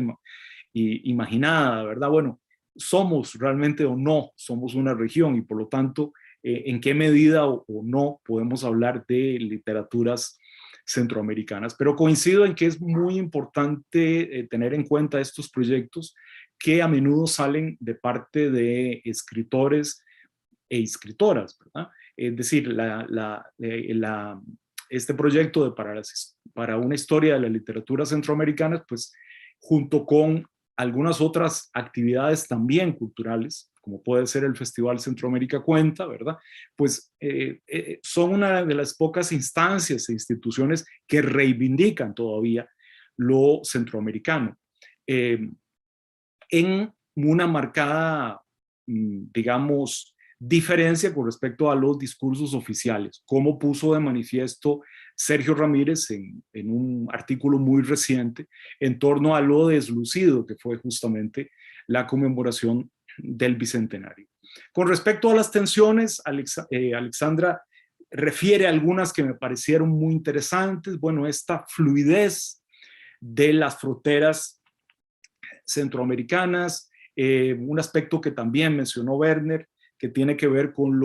S1: imaginada, ¿verdad? Bueno, somos realmente o no somos una región, y por lo tanto, en qué medida o no podemos hablar de literaturas centroamericanas. Pero coincido en que es muy importante tener en cuenta estos proyectos que a menudo salen de parte de escritores e escritoras, ¿verdad? Es decir, este proyecto para una historia de la literatura centroamericana, pues junto con algunas otras actividades también culturales, como puede ser el Festival Centroamérica Cuenta, ¿verdad? Pues son una de las pocas instancias e instituciones que reivindican todavía lo centroamericano. En una marcada, digamos, diferencia con respecto a los discursos oficiales, como puso de manifiesto Sergio Ramírez en un artículo muy reciente en torno a lo deslucido que fue justamente la conmemoración del Bicentenario. Con respecto a las tensiones, Alexandra refiere algunas que me parecieron muy interesantes. Bueno, esta fluidez de las fronteras centroamericanas, un aspecto que también mencionó Werner, que tiene que ver con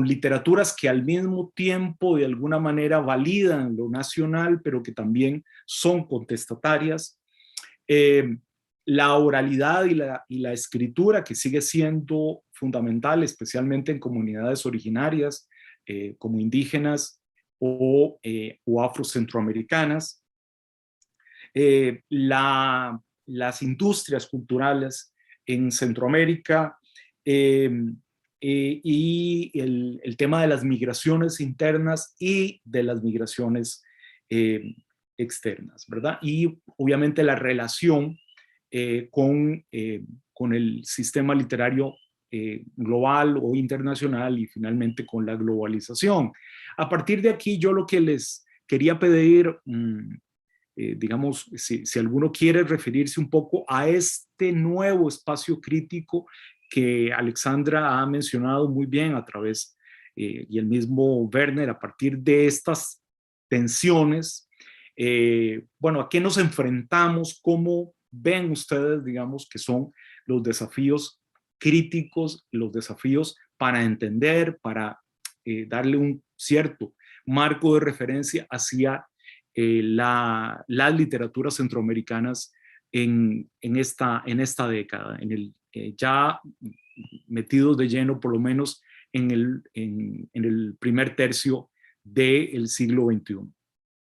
S1: literaturas que al mismo tiempo de alguna manera validan lo nacional, pero que también son contestatarias. La oralidad y la escritura, que sigue siendo fundamental, especialmente en comunidades originarias como indígenas o afrocentroamericanas. Las industrias culturales en Centroamérica, y el tema de las migraciones internas y de las migraciones externas, ¿verdad? Y obviamente la relación con el sistema literario global o internacional y finalmente con la globalización. A partir de aquí, yo lo que les quería pedir, digamos, si alguno quiere referirse un poco a este nuevo espacio crítico que Alexandra ha mencionado muy bien a través, y el mismo Werner, a partir de estas tensiones, bueno, ¿a qué nos enfrentamos? ¿Cómo ven ustedes, digamos, que son los desafíos críticos, los desafíos para entender, para darle un cierto marco de referencia hacia las literaturas centroamericanas en esta década, ya metidos de lleno por lo menos en el primer tercio del siglo XXI?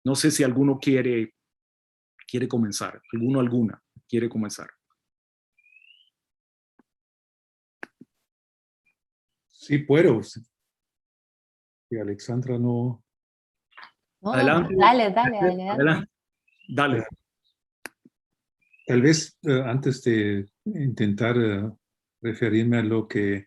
S1: No sé si alguno quiere comenzar, alguna quiere comenzar.
S2: Sí, puedo. Y Alexandra no.
S3: No,
S1: Adelante.
S3: dale.
S1: Adelante. Dale.
S2: Tal vez antes de intentar referirme a lo que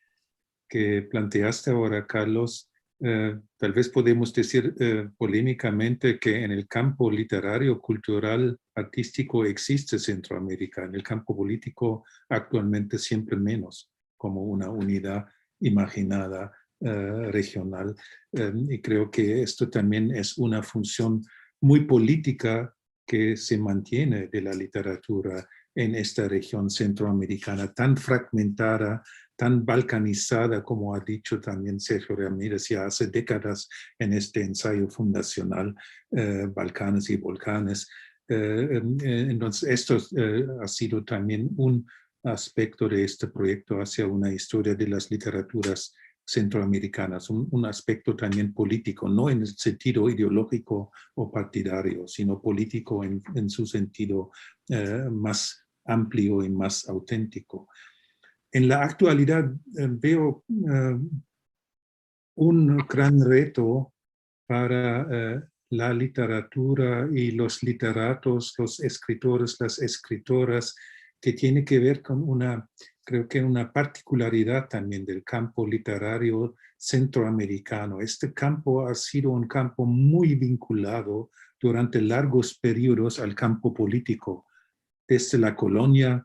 S2: planteaste ahora, Carlos, tal vez podemos decir polémicamente que en el campo literario, cultural, artístico existe Centroamérica, en el campo político actualmente siempre menos, como una unidad imaginada regional. Y creo que esto también es una función muy política que se mantiene de la literatura en esta región centroamericana tan fragmentada, tan balcanizada, como ha dicho también Sergio Ramírez ya hace décadas en este ensayo fundacional, Balcanes y Volcanes. Entonces, esto ha sido también un aspecto de este proyecto hacia una historia de las literaturas centroamericanas, un aspecto también político, no en el sentido ideológico o partidario, sino político en su sentido más amplio y más auténtico. En la actualidad veo un gran reto para la literatura y los literatos, los escritores, las escritoras, que tiene que ver con creo que una particularidad también del campo literario centroamericano. Este campo ha sido un campo muy vinculado durante largos periodos al campo político, desde la colonia,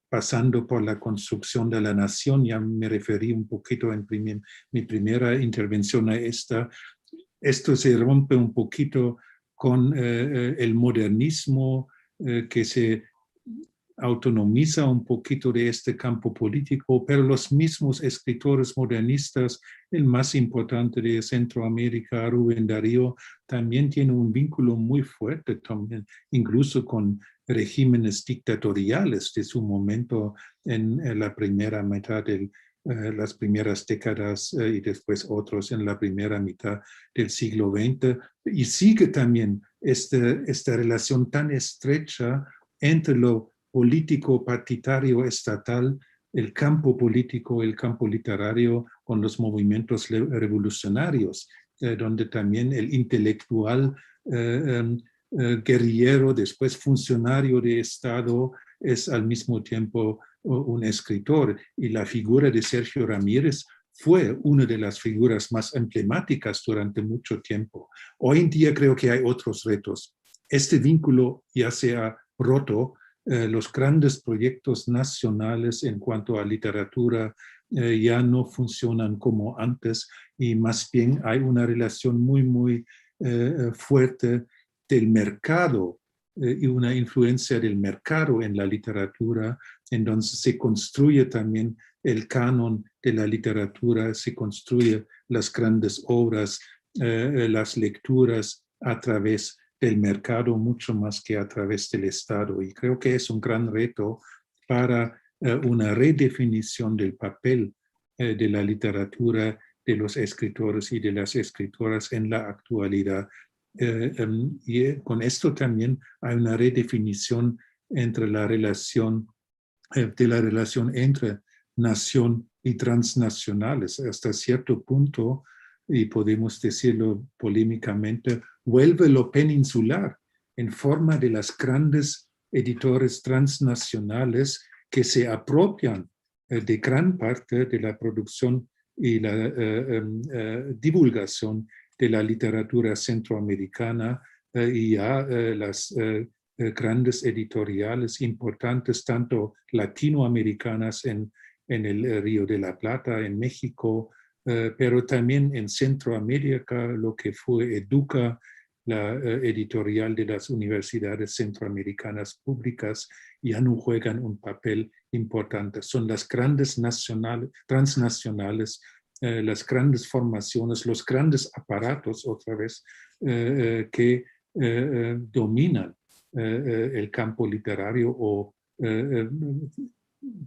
S2: pasando por la construcción de la nación. Ya me referí un poquito en mi primera intervención a esta. Esto se rompe un poquito con el modernismo que se autonomiza un poquito de este campo político, pero los mismos escritores modernistas, el más importante de Centroamérica, Rubén Darío, también tiene un vínculo muy fuerte, también, incluso con regímenes dictatoriales de su momento en la primera mitad las primeras décadas y después otros en la primera mitad del siglo XX. Y sigue también esta relación tan estrecha entre lo político partidario estatal, el campo político, el campo literario, con los movimientos revolucionarios, donde también el intelectual guerrillero, después funcionario de Estado, es al mismo tiempo un escritor. Y la figura de Sergio Ramírez fue una de las figuras más emblemáticas durante mucho tiempo. Hoy en día creo que hay otros retos. Este vínculo ya se ha roto. Los grandes proyectos nacionales en cuanto a literatura ya no funcionan como antes, y más bien hay una relación muy fuerte del mercado y una influencia del mercado en la literatura, en donde se construye también el canon de la literatura, se construye las grandes obras, las lecturas a través del mercado mucho más que a través del Estado. Y creo que es un gran reto para una redefinición del papel de la literatura, de los escritores y de las escritoras en la actualidad. Y con esto también hay una redefinición entre la relación de la relación entre nación y transnacionales. Hasta cierto punto, y podemos decirlo polémicamente, vuelve lo peninsular en forma de las grandes editores transnacionales que se apropian de gran parte de la producción y la divulgación de la literatura centroamericana y ya las grandes editoriales importantes, tanto latinoamericanas en el Río de la Plata, en México, pero también en Centroamérica, lo que fue Educa, la editorial de las universidades centroamericanas públicas, ya no juegan un papel importante. Son las grandes transnacionales, las grandes formaciones, los grandes aparatos, otra vez, que dominan el campo literario o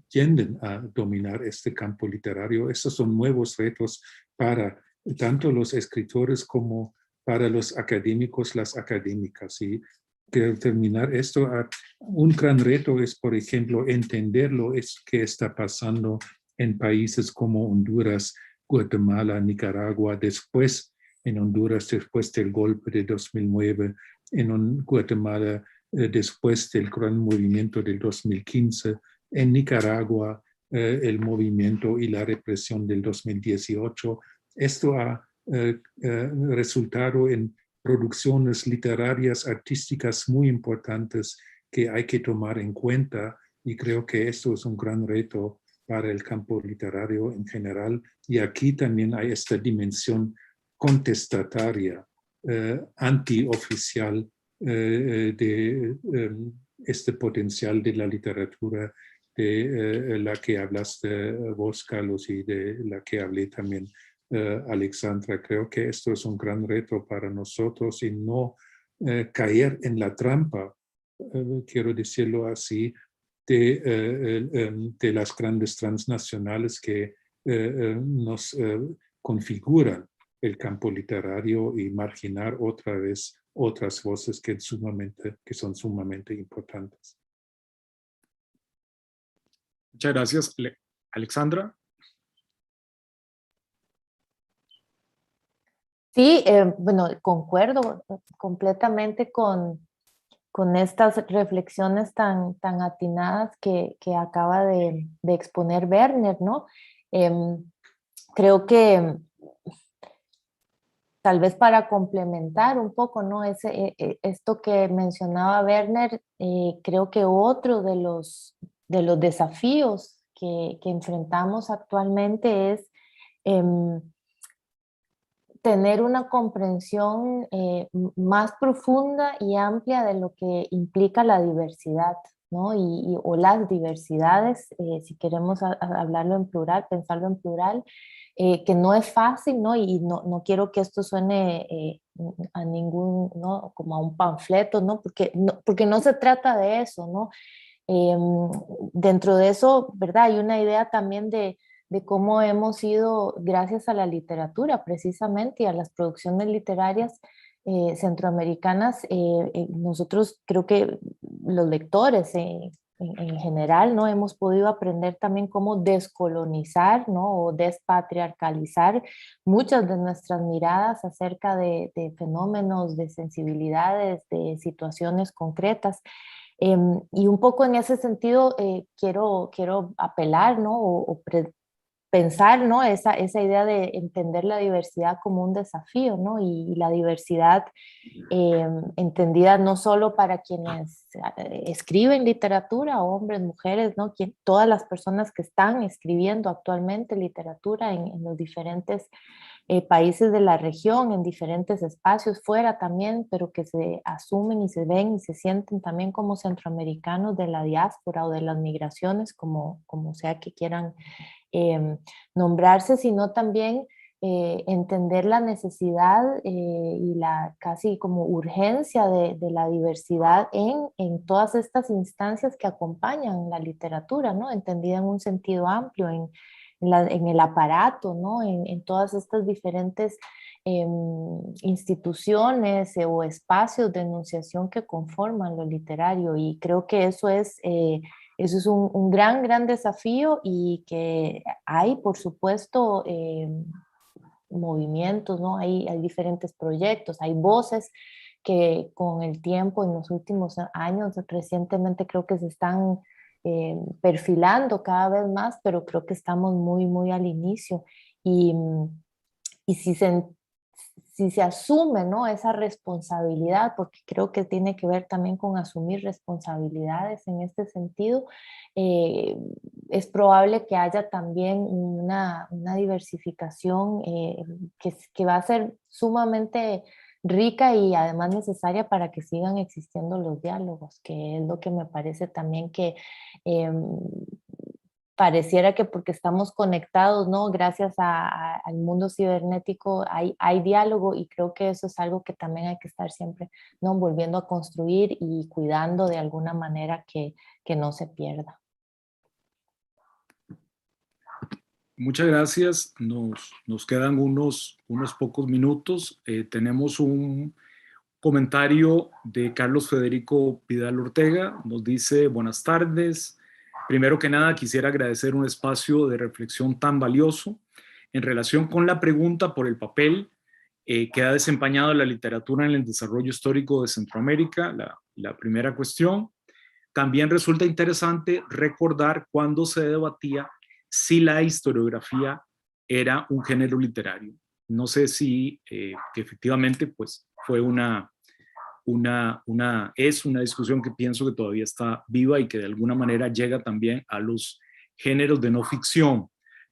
S2: tienden a dominar este campo literario. Estos son nuevos retos para tanto los escritores como para los académicos, las académicas. Y quiero terminar esto. Un gran reto es, por ejemplo, entender lo que está pasando en países como Honduras, Guatemala, Nicaragua, en Honduras después del golpe de 2009, en Guatemala después del gran movimiento del 2015, en Nicaragua el movimiento y la represión del 2018. Esto ha resultado en producciones literarias, artísticas muy importantes que hay que tomar en cuenta, y creo que esto es un gran reto para el campo literario en general. Y aquí también hay esta dimensión contestataria, antioficial de este potencial de la literatura de la que hablaste vos, Carlos, y de la que hablé también Alexandra. Creo que esto es un gran reto para nosotros y no caer en la trampa, quiero decirlo así, de las grandes transnacionales que nos configuran el campo literario y marginar otra vez otras voces que son sumamente importantes.
S1: Muchas gracias, Alexandra.
S3: Sí, bueno, concuerdo completamente con estas reflexiones tan atinadas que acaba de exponer Werner, ¿no? Creo que tal vez para complementar un poco, ¿no? Esto que mencionaba Werner, creo que otro de los desafíos que enfrentamos actualmente es tener una comprensión más profunda y amplia de lo que implica la diversidad, ¿no? O las diversidades, si queremos hablarlo en plural, pensarlo en plural, que no es fácil, ¿no? Y no quiero que esto suene a ningún, ¿no? Como a un panfleto, ¿no? Porque no se trata de eso, ¿no? Dentro de eso, ¿verdad? Hay una idea también de cómo hemos ido, gracias a la literatura precisamente y a las producciones literarias centroamericanas, nosotros creo que los lectores en general, ¿no? Hemos podido aprender también cómo descolonizar, ¿no? O despatriarcalizar muchas de nuestras miradas acerca de fenómenos, de sensibilidades, de situaciones concretas. Y un poco en ese sentido quiero apelar, ¿no? Pensar, ¿no? Esa idea de entender la diversidad como un desafío, ¿no? Y la diversidad entendida no solo para quienes escriben literatura, hombres, mujeres, ¿no? Todas las personas que están escribiendo actualmente literatura en los diferentes países de la región, en diferentes espacios fuera también, pero que se asumen y se ven y se sienten también como centroamericanos de la diáspora o de las migraciones, como sea que quieran nombrarse, sino también entender la necesidad y la casi como urgencia de la diversidad en todas estas instancias que acompañan la literatura, ¿no? Entendida en un sentido amplio, en el aparato, ¿no? En todas estas diferentes instituciones o espacios de enunciación que conforman lo literario. Y creo que eso es un gran desafío y que hay, por supuesto, movimientos, ¿no? Hay diferentes proyectos, hay voces que con el tiempo, en los últimos años, recientemente creo que se están perfilando cada vez más, pero creo que estamos muy, muy al inicio. Y, y si se asume, ¿no?, esa responsabilidad, porque creo que tiene que ver también con asumir responsabilidades en este sentido, eh, es probable que haya también una diversificación que va a ser sumamente rica y además necesaria para que sigan existiendo los diálogos, que es lo que me parece también que em, pareciera que porque estamos conectados, ¿no? Gracias al mundo cibernético hay diálogo, y creo que eso es algo que también hay que estar siempre, ¿no?, volviendo a construir y cuidando de alguna manera que no se pierda.
S1: Muchas gracias. Nos quedan unos pocos minutos. Tenemos un comentario de Carlos Federico Vidal Ortega. Nos dice: buenas tardes. Primero que nada, quisiera agradecer un espacio de reflexión tan valioso en relación con la pregunta por el papel que ha desempeñado la literatura en el desarrollo histórico de Centroamérica, la primera cuestión. También resulta interesante recordar cuando se debatía si la historiografía era un género literario. No sé si que efectivamente pues, fue es una discusión que pienso que todavía está viva y que de alguna manera llega también a los géneros de no ficción,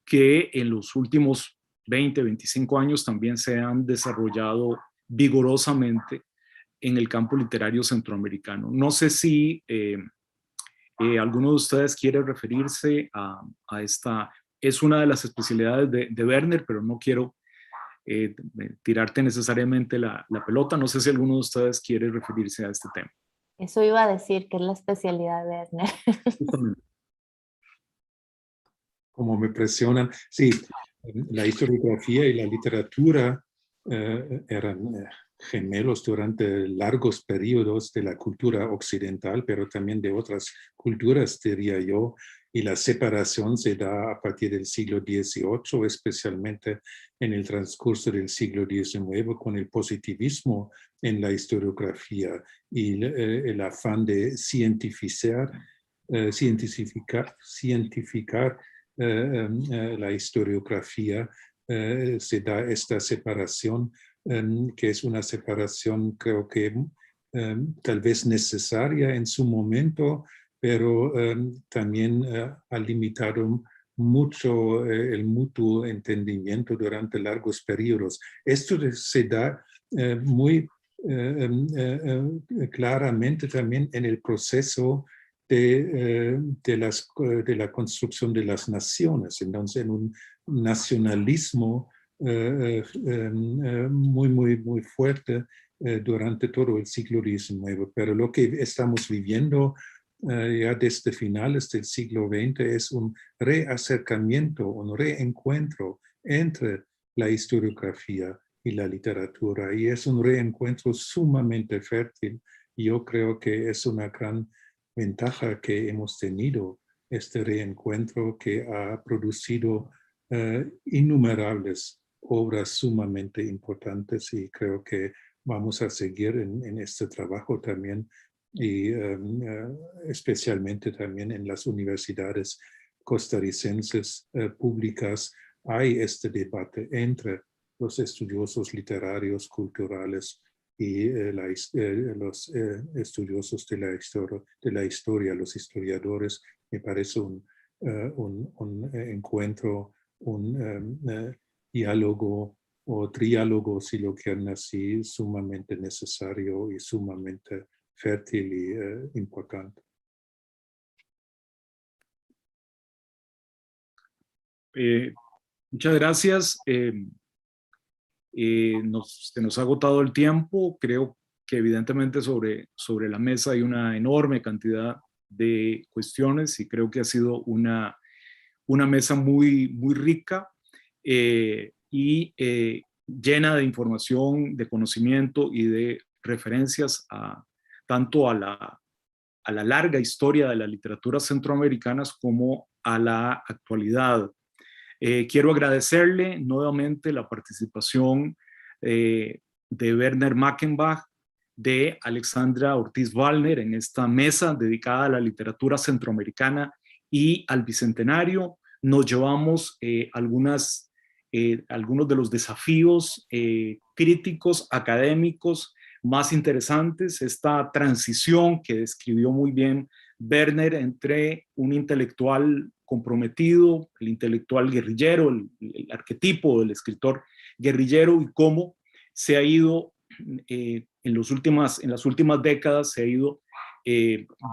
S1: que en los últimos 20, 25 años también se han desarrollado vigorosamente en el campo literario centroamericano. No sé si alguno de ustedes quiere referirse a esta. Es una de las especialidades de Werner, pero no quiero tirarte necesariamente la pelota. No sé si alguno de ustedes quiere referirse a este tema.
S3: Eso iba a decir, que es la especialidad de Werner.
S2: Como me presionan, sí, la historiografía y la literatura eran gemelos durante largos periodos de la cultura occidental, pero también de otras culturas, diría yo, y la separación se da a partir del siglo XVIII, especialmente en el transcurso del siglo XIX, con el positivismo en la historiografía y el afán de cientificar la historiografía. Se da esta separación, que es una separación, creo que tal vez necesaria en su momento, pero también ha limitado mucho el mutuo entendimiento durante largos periodos. Esto se da muy claramente también en el proceso de la construcción de las naciones, entonces en un nacionalismo muy, muy, muy fuerte durante todo el siglo XIX. Pero lo que estamos viviendo ya desde finales del siglo XX es un reacercamiento, un reencuentro entre la historiografía y la literatura, y es un reencuentro sumamente fértil. Yo creo que es una gran ventaja que hemos tenido este reencuentro, que ha producido innumerables obras sumamente importantes, y creo que vamos a seguir en este trabajo también, y especialmente también en las universidades costarricenses públicas hay este debate entre los estudiosos literarios, culturales, y los estudiosos de la historia, los historiadores. Me parece un encuentro, un diálogo o triálogo, si lo quieren así, sumamente necesario y sumamente fértil y importante.
S1: Muchas gracias. Se nos ha agotado el tiempo. Creo que evidentemente sobre la mesa hay una enorme cantidad de cuestiones, y creo que ha sido una mesa muy, muy rica y llena de información, de conocimiento y de referencias tanto a la larga historia de las literaturas centroamericanas como a la actualidad. Quiero agradecerle nuevamente la participación de Werner Mackenbach, de Alexandra Ortiz Wallner en esta mesa dedicada a la literatura centroamericana y al Bicentenario. Nos llevamos algunos de los desafíos críticos, académicos más interesantes, esta transición que describió muy bien Werner entre un intelectual comprometido, el intelectual guerrillero, el arquetipo del escritor guerrillero, y cómo se ha ido en las últimas décadas, se ha ido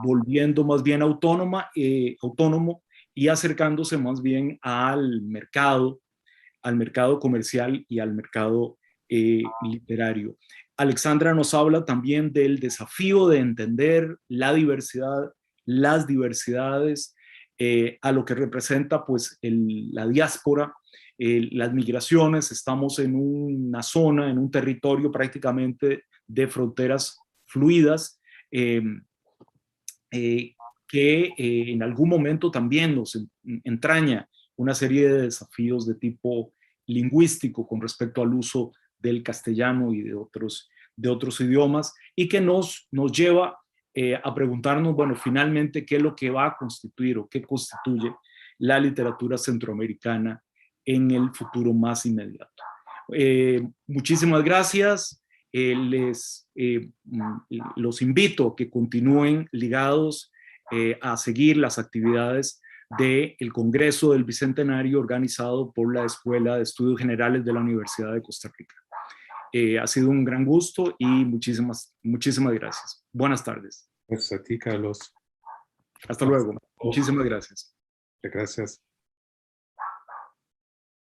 S1: volviendo más bien autónomo y acercándose más bien al mercado comercial y al mercado literario. Alexandra nos habla también del desafío de entender la diversidad, las diversidades, a lo que representa pues la diáspora, las migraciones. Estamos en una zona, en un territorio prácticamente de fronteras fluidas, que en algún momento también nos entraña una serie de desafíos de tipo lingüístico con respecto al uso del castellano y de otros idiomas, y que nos lleva a preguntarnos, bueno, finalmente, ¿qué es lo que va a constituir o qué constituye la literatura centroamericana en el futuro más inmediato? Muchísimas gracias. Los invito a que continúen ligados a seguir las actividades del Congreso del Bicentenario organizado por la Escuela de Estudios Generales de la Universidad de Costa Rica. Ha sido un gran gusto y muchísimas gracias. Buenas tardes.
S2: Gracias a ti, Carlos.
S1: Hasta luego. Muchísimas gracias.
S2: Gracias.